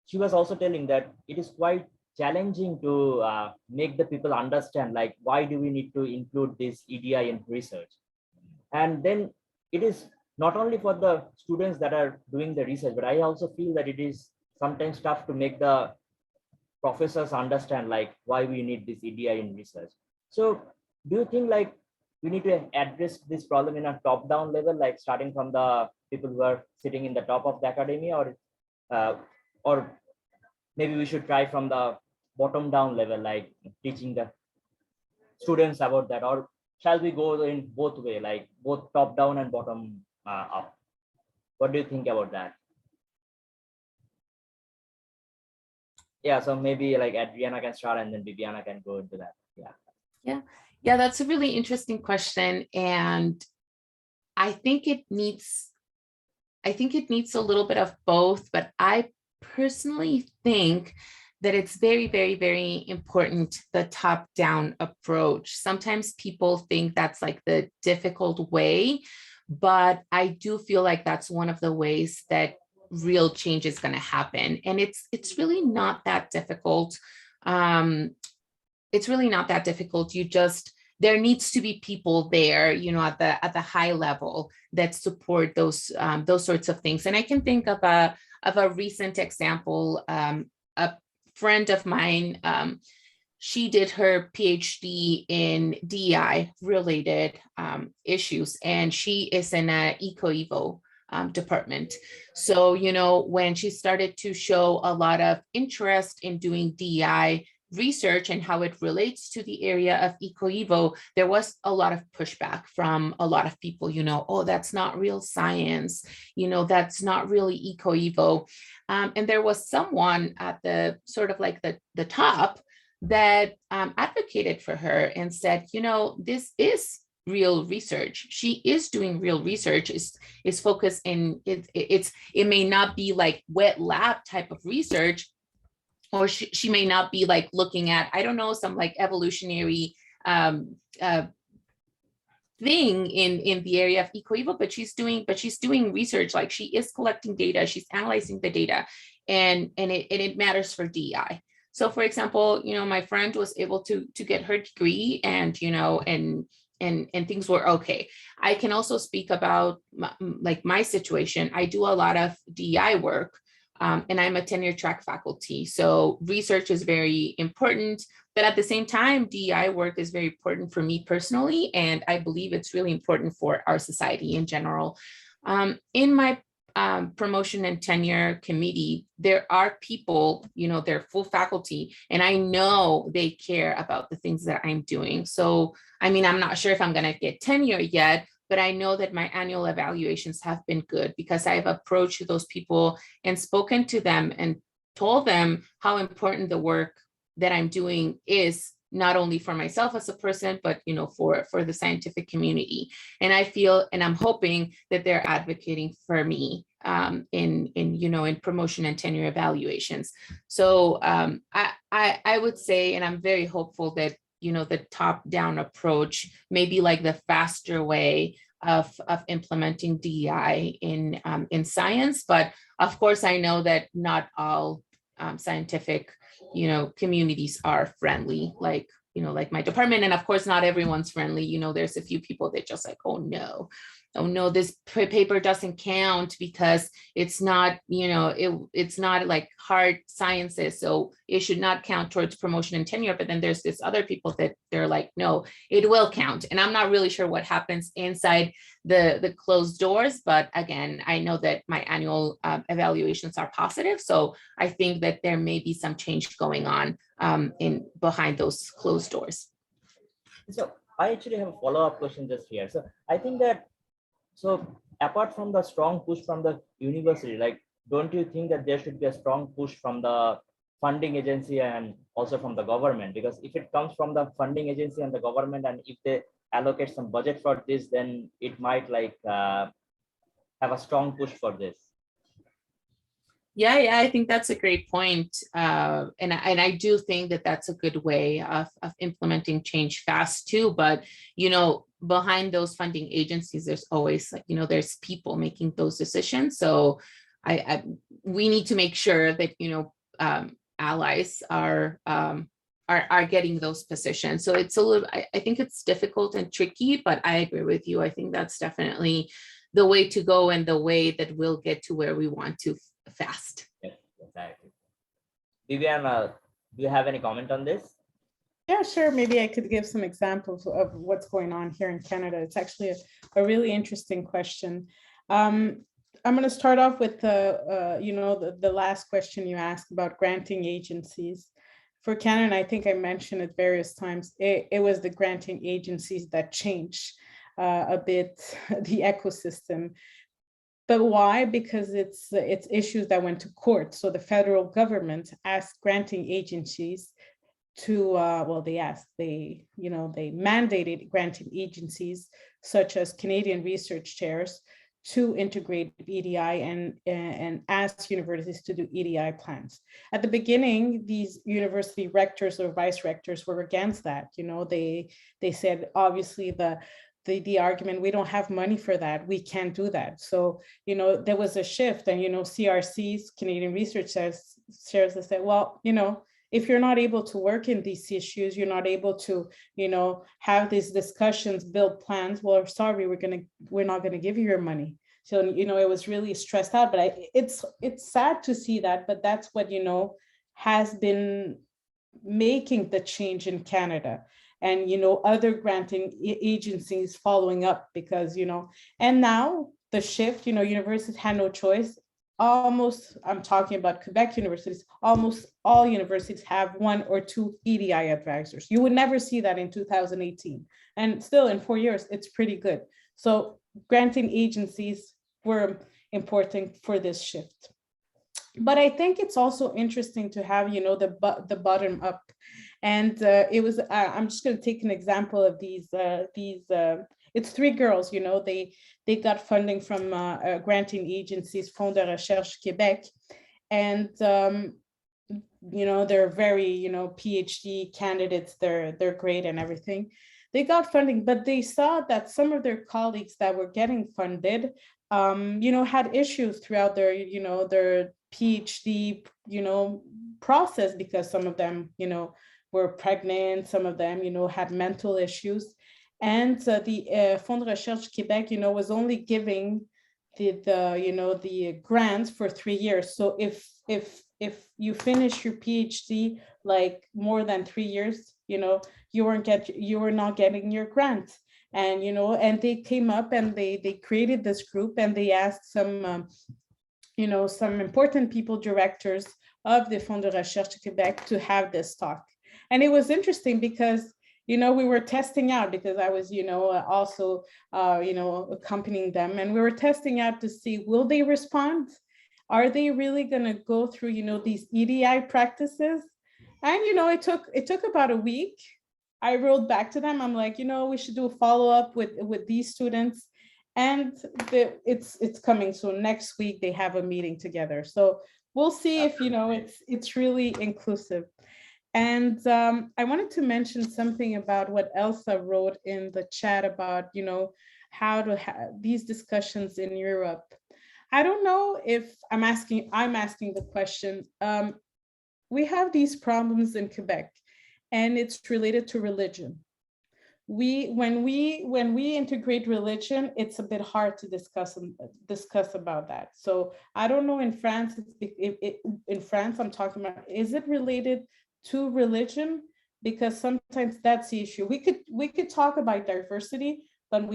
she was also telling that it is quite challenging to make the people understand, why do we need to include this EDI in research? And then it is not only for the students that are doing the research, but I also feel that it is sometimes tough to make the professors understand why we need this EDI in research. So do you think we need to address this problem in a top-down level, starting from the people who are sitting in the top of the academia, or maybe we should try from the bottom-down level, teaching the students about that, or shall we go in both way, both top-down and bottom-up? What do you think about that? Yeah, so maybe Adriana can start and then Bibiana can go into that. Yeah, that's a really interesting question. And I think it needs a little bit of both, but I personally think that it's very, very, very important, the top-down approach. Sometimes people think that's the difficult way, but I do feel like that's one of the ways that real change is going to happen. And it's really not that difficult. It's really not that difficult. There needs to be people there, at the high level that support those sorts of things. And I can think of a recent example. A friend of mine, she did her PhD in DEI related issues, and she is in a EcoEvo department. So, when she started to show a lot of interest in doing DEI, research and how it relates to the area of eco-evo, there was a lot of pushback from a lot of people, oh, that's not real science, that's not really eco-evo. And there was someone at the sort of like the top that advocated for her and said, this is real research. She is doing real research, is focused in, it may not be like wet lab type of research, or she may not be like looking at, I don't know, some like evolutionary thing in the area of eco-evo, but she's doing research. Like, she is collecting data, she's analyzing the data, and it matters for DEI. So for example, my friend was able to get her degree, and and things were okay. I can also speak about my situation. I do a lot of DEI work, and I'm a tenure track faculty. So research is very important, but at the same time, DEI work is very important for me personally, and I believe it's really important for our society in general. In my promotion and tenure committee, there are people, they're full faculty, and I know they care about the things that I'm doing. So, I mean, I'm not sure if I'm going to get tenure yet, but I know that my annual evaluations have been good because I've approached those people and spoken to them and told them how important the work that I'm doing is, not only for myself as a person, but for the scientific community. And I feel, and I'm hoping that they're advocating for me in promotion and tenure evaluations. So I would say, and I'm very hopeful that the top-down approach may be like the faster way of implementing DEI in science. But of course, I know that not all scientific communities are friendly, like my department. And of course, not everyone's friendly. There's a few people that just like, oh no, this paper doesn't count because it's not, it's not like hard sciences, so it should not count towards promotion and tenure. But then there's this other people that they're like, no, it will count. And I'm not really sure what happens inside the closed doors. But again, I know that my annual evaluations are positive. So I think that there may be some change going on in behind those closed doors. So I actually have a follow-up question just here. So I think that, so apart from the strong push from the university, like, don't you think that there should be a strong push from the funding agency and also from the government? Because if it comes from the funding agency and the government, and if they allocate some budget for this, then it might like have a strong push for this. Yeah, I think that's a great point. And I do think that that's a good way of implementing change fast too. But, behind those funding agencies, there's always like, there's people making those decisions. So we need to make sure that, allies are getting those positions. So it's a little, I think it's difficult and tricky, but I agree with you. I think that's definitely the way to go, and the way that we'll get to where we want to fast. Yes, exactly. Bibiana, do you have any comment on this? Yeah, sure. Maybe I could give some examples of what's going on here in Canada. It's actually a really interesting question. I'm going to start off with the last question you asked about granting agencies. For Canada, I think I mentioned it various times, it was the granting agencies that changed a bit the ecosystem. But why? Because it's issues that went to court. So the federal government asked granting agencies to, they mandated granting agencies such as Canadian research chairs to integrate EDI and ask universities to do EDI plans. At the beginning, these university rectors or vice rectors were against that. They said, obviously, the argument, we don't have money for that, we can't do that. So, there was a shift, and, CRCs, Canadian research chairs, they said, well, if you're not able to work in these issues, you're not able to, have these discussions, build plans, well, sorry, we're not gonna give you your money. So, it was really stressed out, but it's sad to see that, but that's what, has been making the change in Canada. And, other granting agencies following up, because, and now the shift, universities had no choice. I'm talking about Quebec universities, almost all universities have 1 or 2 EDI advisors. You would never see that in 2018. And still in 4 years, it's pretty good. So granting agencies were important for this shift. But I think it's also interesting to have, you know, the bottom up. And it was, I'm just going to take an example of these, it's 3 girls, you know, they got funding from granting agencies, Fonds de Recherche Québec. And, you know, they're very, you know, PhD candidates, they're great and everything. They got funding, but they saw that some of their colleagues that were getting funded, you know, had issues throughout their, you know, their PhD, you know, process, because some of them, you know, were pregnant, some of them, you know, had mental issues. And the Fonds de Recherche Québec, you know, was only giving the you know, the grants for 3 years. So if you finish your PhD like more than 3 years, you know, you were not getting your grant. And, you know, and they came up and they created this group, and they asked some, you know, some important people, directors of the Fonds de Recherche Québec, to have this talk. And it was interesting because, you know, we were testing out, because I was, you know, also, you know, accompanying them, and we were testing out to see, will they respond? Are they really going to go through, you know, these EDI practices? And, you know, it took about a week. I wrote back to them. I'm like, you know, we should do a follow-up with these students. And it's coming. So next week they have a meeting together. So we'll see if, you know, it's really inclusive. And I wanted to mention something about what Elsa wrote in the chat about, you know, how to have these discussions in Europe. I don't know if I'm asking the question. We have these problems in Quebec, and it's related to religion. When we integrate religion, it's a bit hard to discuss about that. So I don't know in France, in France I'm talking about, is it related to religion? Because sometimes that's the issue. We could talk about diversity, but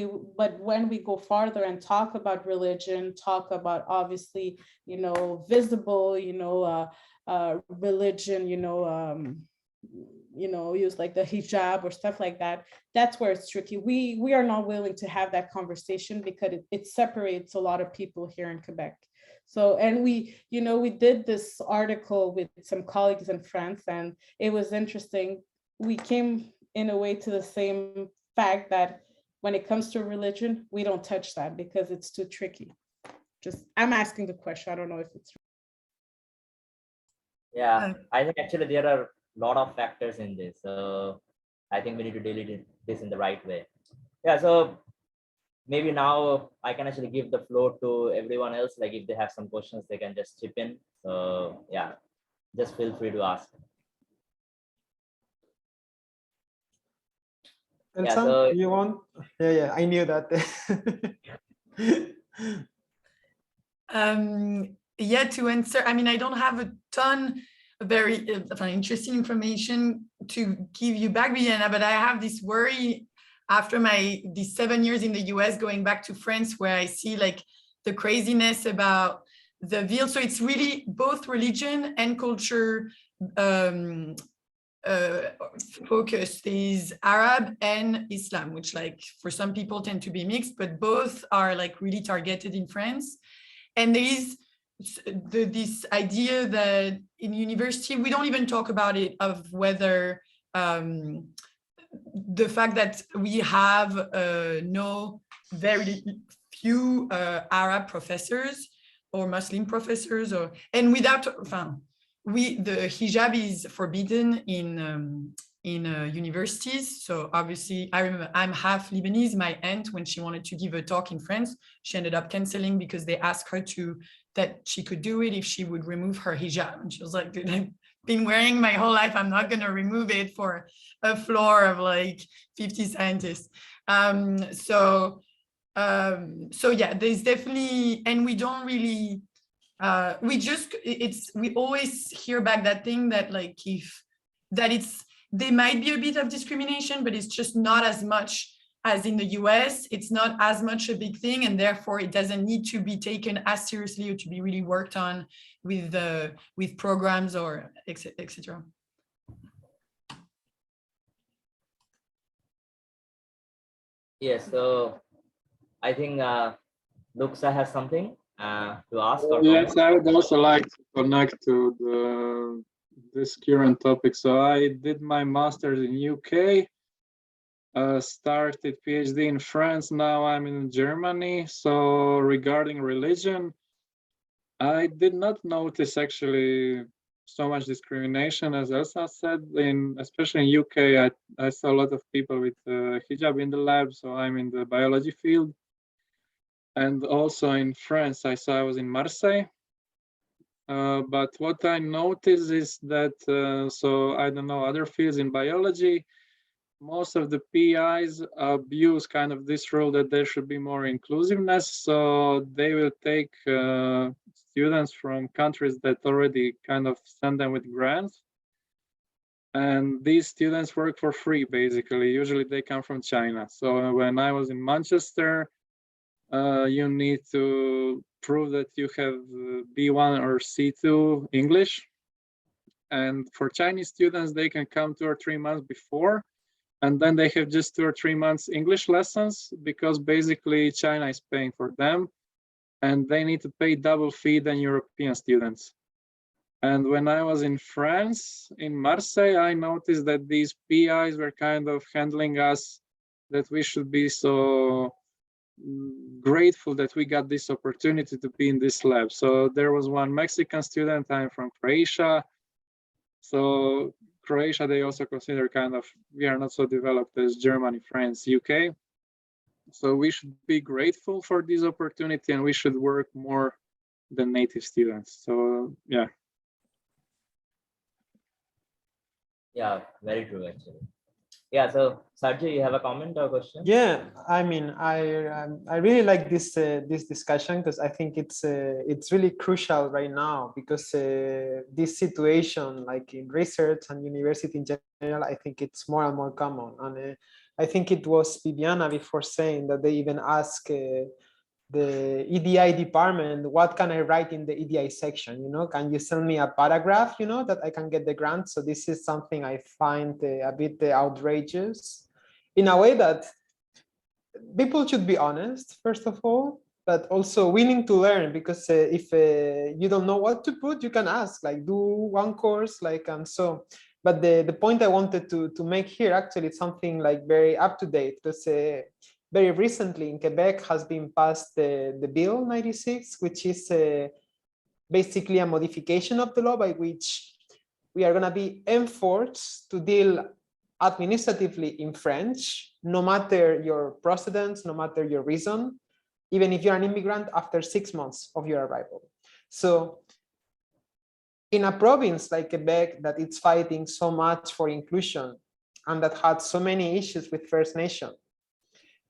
when we go farther and talk about religion, talk about obviously, you know, visible, you know, religion, you know, use like the hijab or stuff like that. That's where it's tricky. We are not willing to have that conversation because it separates a lot of people here in Quebec. So, and we, you know, we did this article with some colleagues in France, and it was interesting. We came in a way to the same fact that when it comes to religion, we don't touch that because it's too tricky. Just, I'm asking the question. I don't know if it's. Yeah, I think actually there are a lot of factors in this. So I think we need to deal with this in the right way. Yeah, so maybe now I can actually give the floor to everyone else. Like if they have some questions, they can just chip in. So yeah, just feel free to ask. Elsa, yeah, so you want? Yeah, I knew that. Yeah, to answer, I mean, I don't have a ton of very interesting information to give you back, Bibiana, but I have this worry after these 7 years in the US, going back to France, where I see like the craziness about the veil. So it's really both religion and culture focus. Is Arab and Islam, which like for some people tend to be mixed, but both are like really targeted in France. And there is this idea that in university, we don't even talk about it, of whether the fact that we have very few Arab professors or Muslim professors, and without, the hijab is forbidden in universities. So obviously, I remember I'm half Lebanese. My aunt, when she wanted to give a talk in France, she ended up canceling because they asked her that she could do it if she would remove her hijab. And she was like, dude, I've been wearing my whole life. I'm not going to remove it for a floor of like 50 scientists. So yeah, there's definitely, and we don't really, we always hear back that thing that like, there might be a bit of discrimination, but it's just not as much as in the US, it's not as much a big thing, and therefore it doesn't need to be taken as seriously or to be really worked on with programs or etc. Yes, so I think Luxa has something to ask or yes, comment. I would also like to connect to this current topic. So I did my master's in UK, started PhD in France, now I'm in Germany. So regarding religion, I did not notice actually so much discrimination as Elsa said. Especially in UK, I saw a lot of people with hijab in the lab, so I'm in the biology field. And also in France, I was in Marseille. But what I noticed is that, so I don't know, other fields in biology, most of the PIs abuse kind of this rule that there should be more inclusiveness. So they will take students from countries that already kind of send them with grants. And these students work for free, basically. Usually they come from China. So when I was in Manchester, you need to prove that you have B1 or C2 English. And for Chinese students, they can come 2 or 3 months before, and then they have just 2 or 3 months English lessons, because basically China is paying for them, and they need to pay double fee than European students. And when I was in France, in Marseille, I noticed that these PIs were kind of handling us that we should be so grateful that we got this opportunity to be in this lab. So there was one Mexican student, I'm from Croatia. So Croatia, they also consider kind of, we are not so developed as Germany, France, UK. So we should be grateful for this opportunity, and we should work more than native students. So yeah. Yeah, very true actually. Yeah, so Sergio, you have a comment or question? Yeah, I mean, I really like this this discussion, because I think it's really crucial right now, because this situation, like in research and university in general, I think it's more and more common. And I think it was Bibiana before saying that they even ask the EDI department, what can I write in the EDI section? You know, can you send me a paragraph, you know, that I can get the grant? So this is something I find a bit outrageous, in a way that people should be honest, first of all, but also willing to learn, because if you don't know what to put, you can ask, like do one course, like, and so. But the point I wanted to make here, actually, it's something like very up to date, because very recently in Quebec has been passed the Bill 96, which is basically a modification of the law by which we are going to be enforced to deal administratively in French, no matter your procedence, no matter your reason, even if you're an immigrant after 6 months of your arrival. So in a province like Quebec that it's fighting so much for inclusion and that had so many issues with First Nation,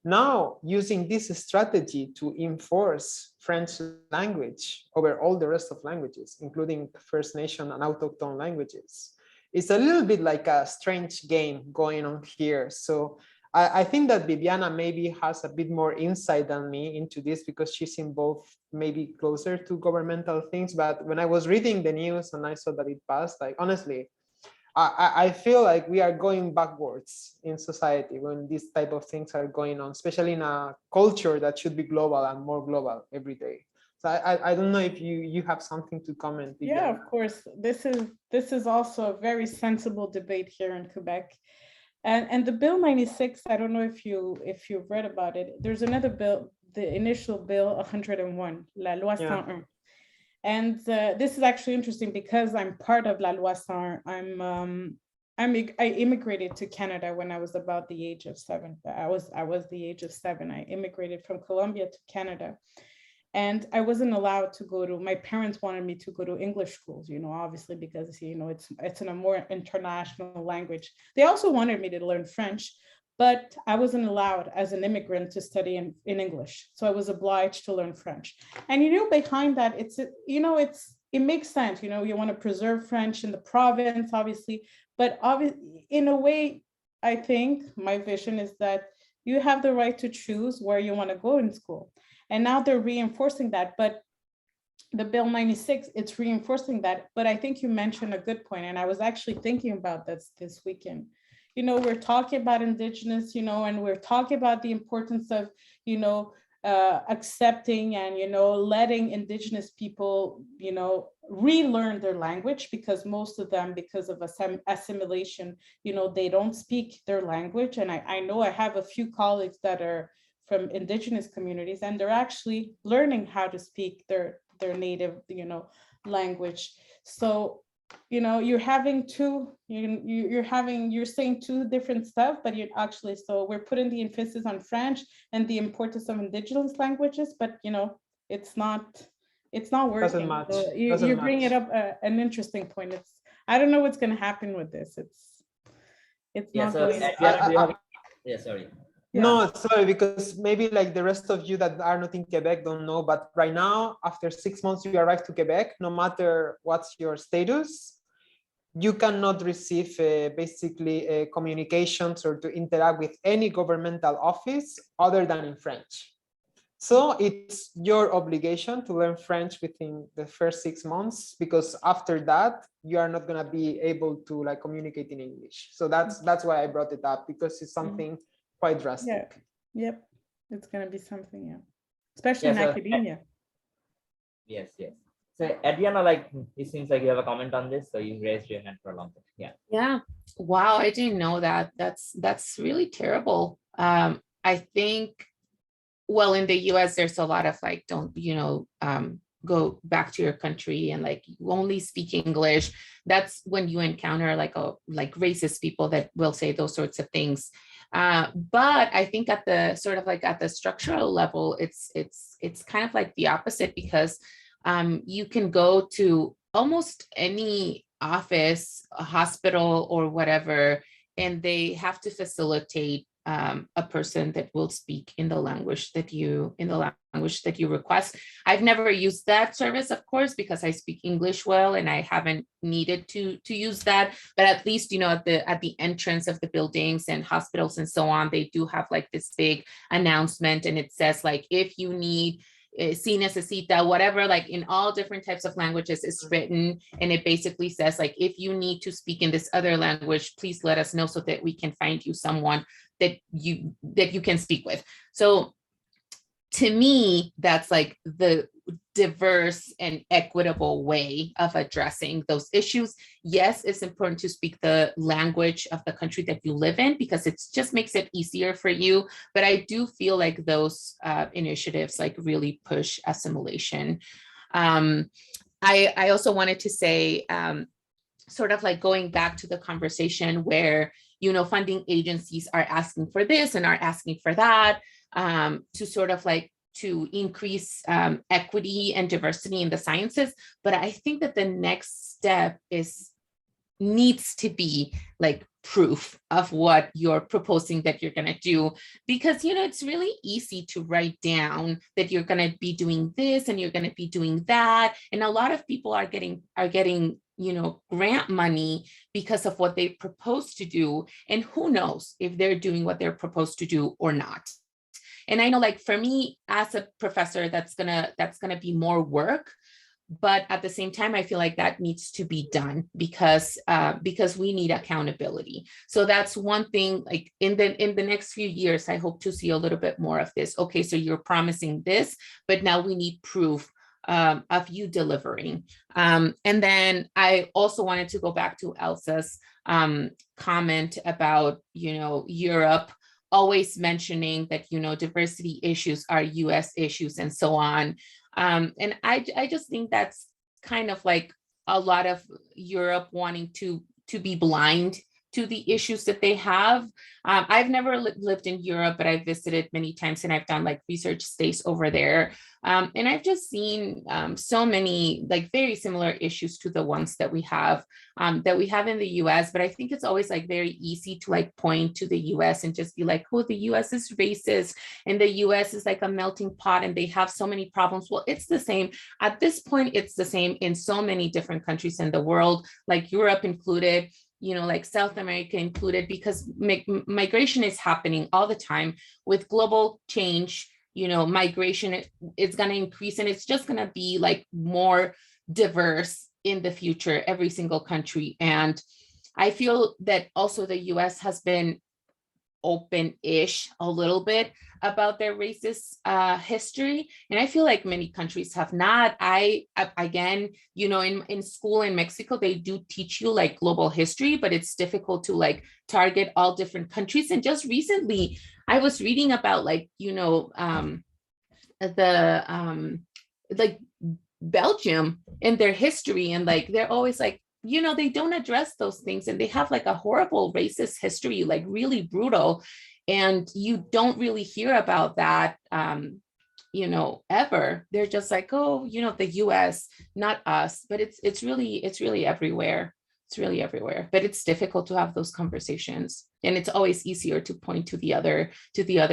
now using this strategy to enforce French language over all the rest of languages, including First Nation and autochthone languages, it's a little bit like a strange game going on here. So I think that Bibiana maybe has a bit more insight than me into this, because she's involved maybe closer to governmental things. But when I was reading the news and I saw that it passed, like, honestly, I feel like we are going backwards in society when these type of things are going on, especially in a culture that should be global and more global every day. So I don't know if you have something to comment. Bibiana. Yeah, of course. This is also a very sensible debate here in Quebec. And the Bill 96, I don't know if you've read about it. There's another bill, the initial bill 101, La Loi 101. And this is actually interesting because I'm part of La Loi 101. I immigrated to Canada when I was about the age of 7. I was the age of 7. I immigrated from Colombia to Canada. And I wasn't allowed to go to, my parents wanted me to go to English schools, you know, obviously, because, you know, it's in a more international language. They also wanted me to learn French, but I wasn't allowed as an immigrant to study in English. So I was obliged to learn French. And, you know, behind that, it makes sense, you know, you want to preserve French in the province, obviously, but obviously, in a way, I think my vision is that you have the right to choose where you want to go in school. And now they're reinforcing that. But the Bill 96, it's reinforcing that. But I think you mentioned a good point, and I was actually thinking about this weekend. You know, we're talking about Indigenous, you know, and we're talking about the importance of, you know, accepting and, you know, letting Indigenous people, you know, relearn their language, because most of them, because of assimilation, you know, they don't speak their language. And I know I have a few colleagues that are from Indigenous communities, and they're actually learning how to speak their native, you know, language. So, you know, you're having you're saying two different stuff, but you're actually, so we're putting the emphasis on French and the importance of Indigenous languages, but, you know, it's not working. Doesn't match. So you're bringing it up an interesting point. I don't know what's going to happen with this. It's yeah, not so going. yeah, sorry. Yeah. No, sorry, because maybe like the rest of you that are not in Quebec don't know, but right now, after 6 months, you arrive to Quebec, no matter what's your status, you cannot receive basically communications or to interact with any governmental office other than in French. So it's your obligation to learn French within the first 6 months, because after that, you are not going to be able to like communicate in English. So that's why I brought it up, because it's something quite drastic. Yeah. Yep. It's going to be something, yeah. Especially in academia. Yes. So Adriana, like, it seems like you have a comment on this. So you raised your hand for a long time. Yeah. Yeah. Wow. I didn't know that. That's really terrible. I think, well, in the US, there's a lot of like, don't, you know, go back to your country and like you only speak English. That's when you encounter like racist people that will say those sorts of things. But I think at the sort of like at the structural level, it's kind of like the opposite, because you can go to almost any office, a hospital or whatever, and they have to facilitate a person that will speak in the language that you request. I've never used that service, of course, because I speak English well and I haven't needed to use that. But at least, you know, at the entrance of the buildings and hospitals and so on, they do have like this big announcement, and it says like, if you need si necesita, whatever, like in all different types of languages is written. And it basically says like, if you need to speak in this other language, please let us know so that we can find you someone that you can speak with. So to me, that's like the diverse and equitable way of addressing those issues. Yes, it's important to speak the language of the country that you live in, because it just makes it easier for you. But I do feel like those initiatives like really push assimilation. I also wanted to say, sort of like going back to the conversation where, you know, funding agencies are asking for this and are asking for that, to sort of like to increase equity and diversity in the sciences. But I think that the next step needs to be like proof of what you're proposing that you're going to do, because, you know, it's really easy to write down that you're going to be doing this and you're going to be doing that. And a lot of people are getting, you know, grant money because of what they propose to do. And who knows if they're doing what they're proposed to do or not. And I know, like, for me as a professor, that's gonna be more work, but at the same time, I feel like that needs to be done because we need accountability. So that's one thing, like in the next few years, I hope to see a little bit more of this. Okay, so you're promising this, but now we need proof of you delivering. And then I also wanted to go back to Elsa's comment about, you know, Europe always mentioning that, you know, diversity issues are US issues and so on. And I just think that's kind of like a lot of Europe wanting to be blind to the issues that they have. I've never lived in Europe, but I've visited many times and I've done like research stays over there. And I've just seen so many like very similar issues to the ones that we have in the US. But I think it's always like very easy to like point to the US and just be like, oh, the US is racist and the US is like a melting pot and they have so many problems. Well, it's the same. At this point, it's the same in so many different countries in the world, like Europe included. like South America included, because migration is happening all the time with global change. Migration is going to increase, and it's just going to be like more diverse in the future, every single country. And I feel that also the US has been open-ish a little bit about their racist history, and I feel like many countries have not. Again, in school in Mexico, they do teach you like global history, but it's difficult to like target all different countries. And just recently I was reading about like like Belgium and their history, and like they're always like, they don't address those things, and they have like a horrible racist history, like really brutal, and you don't really hear about that ever. They're just like, oh, the US, not us. But it's really everywhere. It's really everywhere. But it's difficult to have those conversations, and it's always easier to point to the other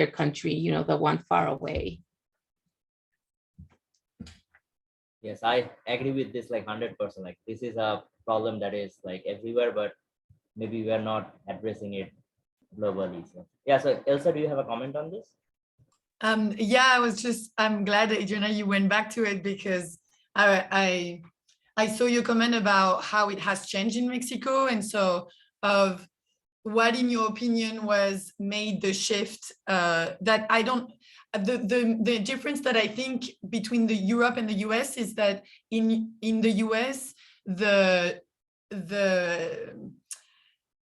country, the one far away. Yes, I agree with this like 100%. Like this is a problem that is like everywhere, but maybe we are not addressing it globally. So yeah, so Elsa, do you have a comment on this? Yeah, I'm glad, Adriana, you went back to it, because I saw your comment about how it has changed in Mexico, and so of what, in your opinion, was made the shift that I don't. The difference that I think between the Europe and the US is that in the US, the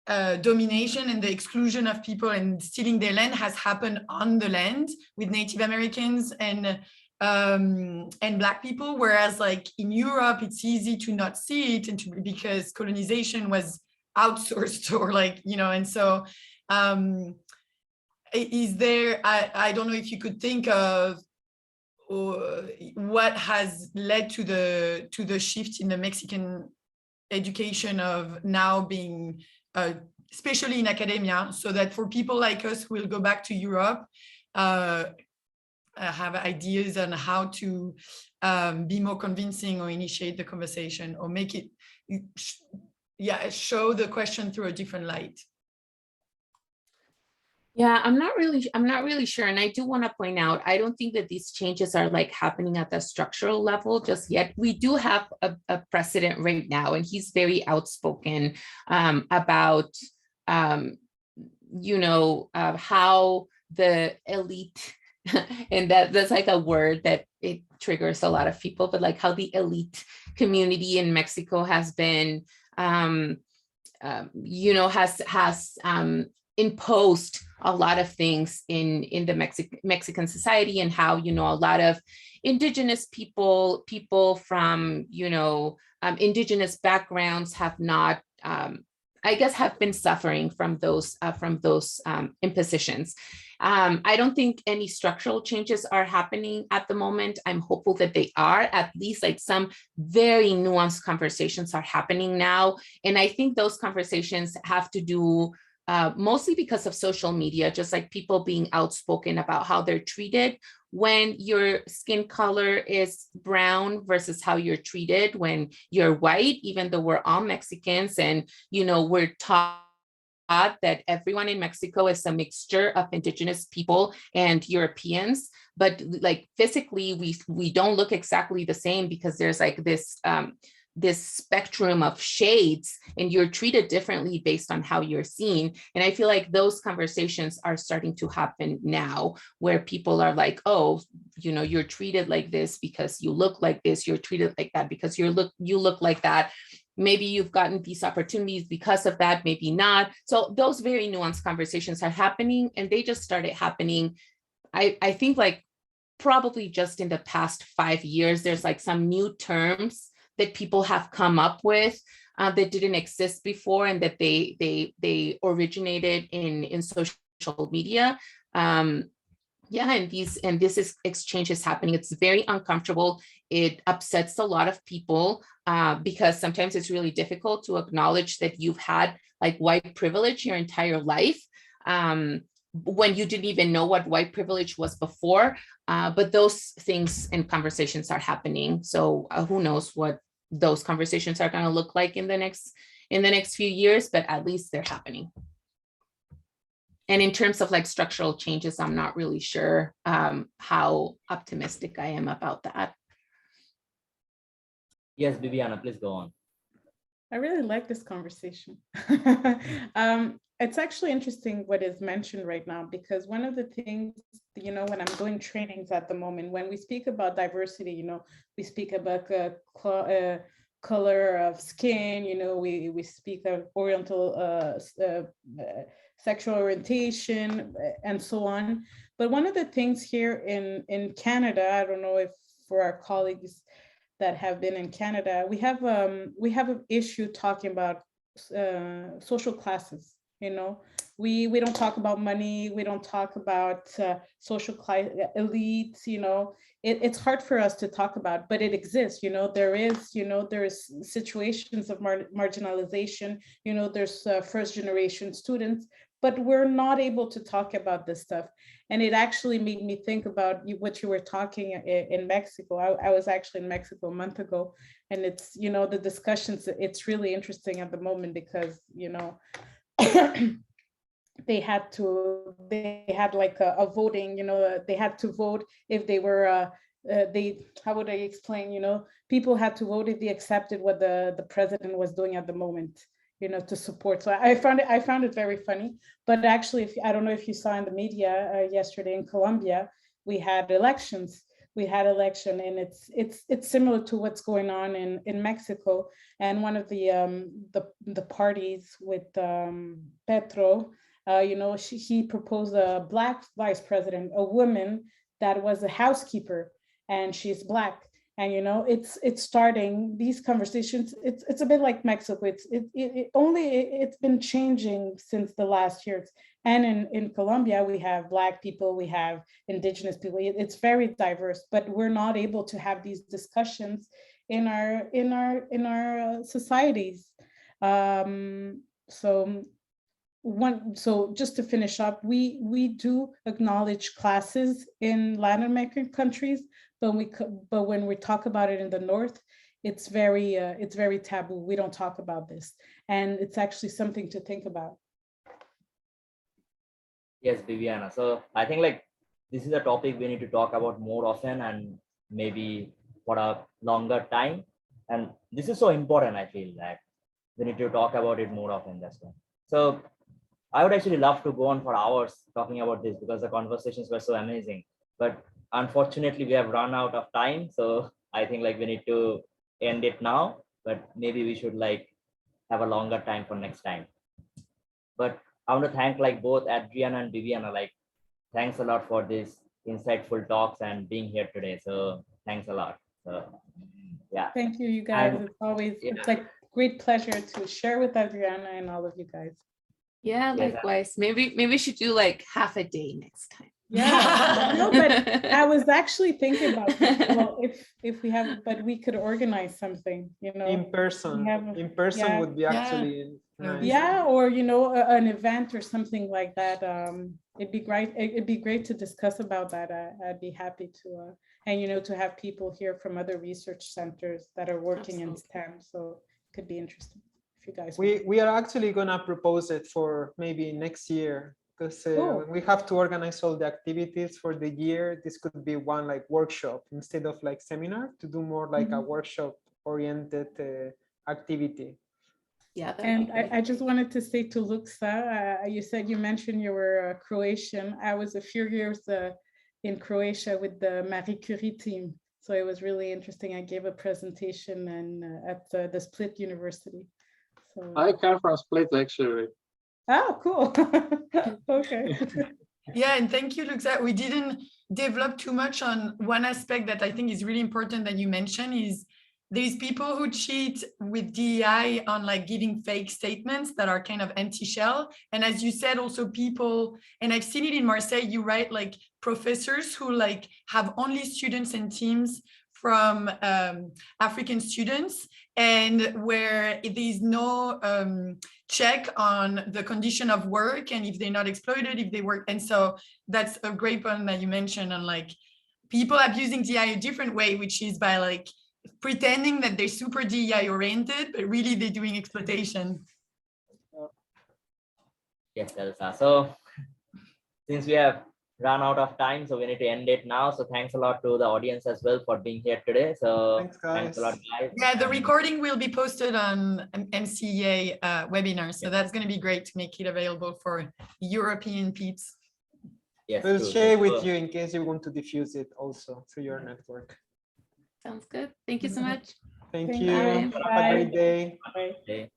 domination and the exclusion of people and stealing their land has happened on the land with Native Americans and Black people, whereas like in Europe, it's easy to not see it, and because colonization was outsourced, or like, and so is there, I don't know if you could think of what has led to the shift in the Mexican education of now being, especially in academia, so that for people like us who will go back to Europe, have ideas on how to be more convincing, or initiate the conversation, or make it, show the question through a different light. Yeah, I'm not really sure. And I do want to point out, I don't think that these changes are like happening at the structural level just yet. We do have a precedent right now, and he's very outspoken about, how the elite, and that's like a word that it triggers a lot of people, but like how the elite community in Mexico has been, has imposed a lot of things in the Mexican society, and how, a lot of indigenous people from, indigenous backgrounds have not, have been suffering from those impositions. I don't think any structural changes are happening at the moment. I'm hopeful that they are. At least like some very nuanced conversations are happening now. And I think those conversations have to do mostly because of social media, just like people being outspoken about how they're treated when your skin color is brown versus how you're treated when you're white, even though we're all Mexicans, and, we're taught that everyone in Mexico is a mixture of indigenous people and Europeans, but like physically we don't look exactly the same, because there's like this spectrum of shades, and you're treated differently based on how you're seen. And I feel like those conversations are starting to happen now, where people are like, oh, you're treated like this because you look like this, you're treated like that because you look like that. Maybe you've gotten these opportunities because of that, maybe not. So those very nuanced conversations are happening, and they just started happening, I think, like probably just in the past 5 years. There's like some new terms that people have come up with that didn't exist before, and that they originated in social media. And this exchange is happening. It's very uncomfortable. It upsets a lot of people because sometimes it's really difficult to acknowledge that you've had like white privilege your entire life, when you didn't even know what white privilege was before. But those things and conversations are happening. So who knows what those conversations are going to look like in the in the next few years, but at least they're happening. And in terms of like structural changes, I'm not really sure how optimistic I am about that. Yes, Bibiana, please go on. I really like this conversation. It's actually interesting what is mentioned right now, because one of the things, you know, when I'm doing trainings at the moment, when we speak about diversity, you know, we speak about color of skin, you know, we speak of oriental sexual orientation and so on. But one of the things here in Canada, I don't know if for our colleagues that have been in Canada, we have an issue talking about social classes. You know, we don't talk about money. We don't talk about social class elites. You know, it's hard for us to talk about, but it exists. You know, there's situations of marginalization. You know, there's first generation students, but we're not able to talk about this stuff. And it actually made me think about what you were talking in Mexico. I was actually in Mexico a month ago, and it's, you know, the discussions, it's really interesting at the moment because, you know, they had like a voting, you know, they had to vote if they were, how would I explain, you know, people had to vote if they accepted what the president was doing at the moment, you know, to support. So I found it very funny. But actually, I don't know if you saw in the media yesterday in Colombia, we had elections. And it's similar to what's going on in Mexico. And one of the parties with Petro, you know, he proposed a Black vice president, a woman that was a housekeeper, and she's Black. And, you know, it's starting these conversations. It's a bit like Mexico. It's been changing since the last years. And in Colombia, we have Black people, we have indigenous people. It's very diverse, but we're not able to have these discussions in our societies. So just to finish up, we do acknowledge classes in Latin American countries, but when we talk about it in the North, it's very taboo. We don't talk about this, and it's actually something to think about. Yes, Bibiana. So I think like this is a topic we need to talk about more often and maybe for a longer time. And this is so important. I feel that we need to talk about it more often. That's why. So I would actually love to go on for hours talking about this because the conversations were so amazing. But unfortunately, we have run out of time. So I think like we need to end it now, but maybe we should like have a longer time for next time. But I want to thank like both Adriana and Bibiana, like thanks a lot for this insightful talks and being here today. So thanks a lot. So yeah. Thank you, you guys. It's always, it's like great pleasure to share with Adriana and all of you guys. Yeah, likewise. Maybe we should do like half a day next time. Yeah, no, but I was actually thinking about, well, if we have, but we could organize something, you know, in person. Would be actually nice. Yeah, or you know, an event or something like that. It'd be great. It'd be great to discuss about that. I'd be happy to, and you know, to have people here from other research centers that are working in STEM. So it could be interesting if you guys. We are actually gonna propose it for maybe next year. Because we have to organize all the activities for the year. This could be one like workshop instead of like seminar, to do more like a workshop oriented activity. Yeah. And I just wanted to say to Luxa, you mentioned you were Croatian. I was a few years in Croatia with the Marie Curie team. So it was really interesting. I gave a presentation at the Split University. So I come from Split actually. Oh, cool. Okay. Yeah, and thank you, Luxa. We didn't develop too much on one aspect that I think is really important that you mentioned is there's people who cheat with DEI on like giving fake statements that are kind of anti-shell. And as you said, also people, and I've seen it in Marseille, you write like professors who like have only students and teams from African students, and where there's no check on the condition of work and if they're not exploited, if they work. And so that's a great point that you mentioned on like people abusing DI a different way, which is by like pretending that they're super DEI oriented, but really they're doing exploitation. Yes, Elsa. So since we have run out of time, so we need to end it now. So thanks a lot to the audience as well for being here today. So thanks a lot, guys. Yeah, the recording will be posted on an MCAA webinar. So that's going to be great to make it available for European peeps. Yes, we'll true. share with you in case you want to diffuse it also through your network. Sounds good. Thank you so much. Thank Thank you. you. Have a great day. Bye. Okay.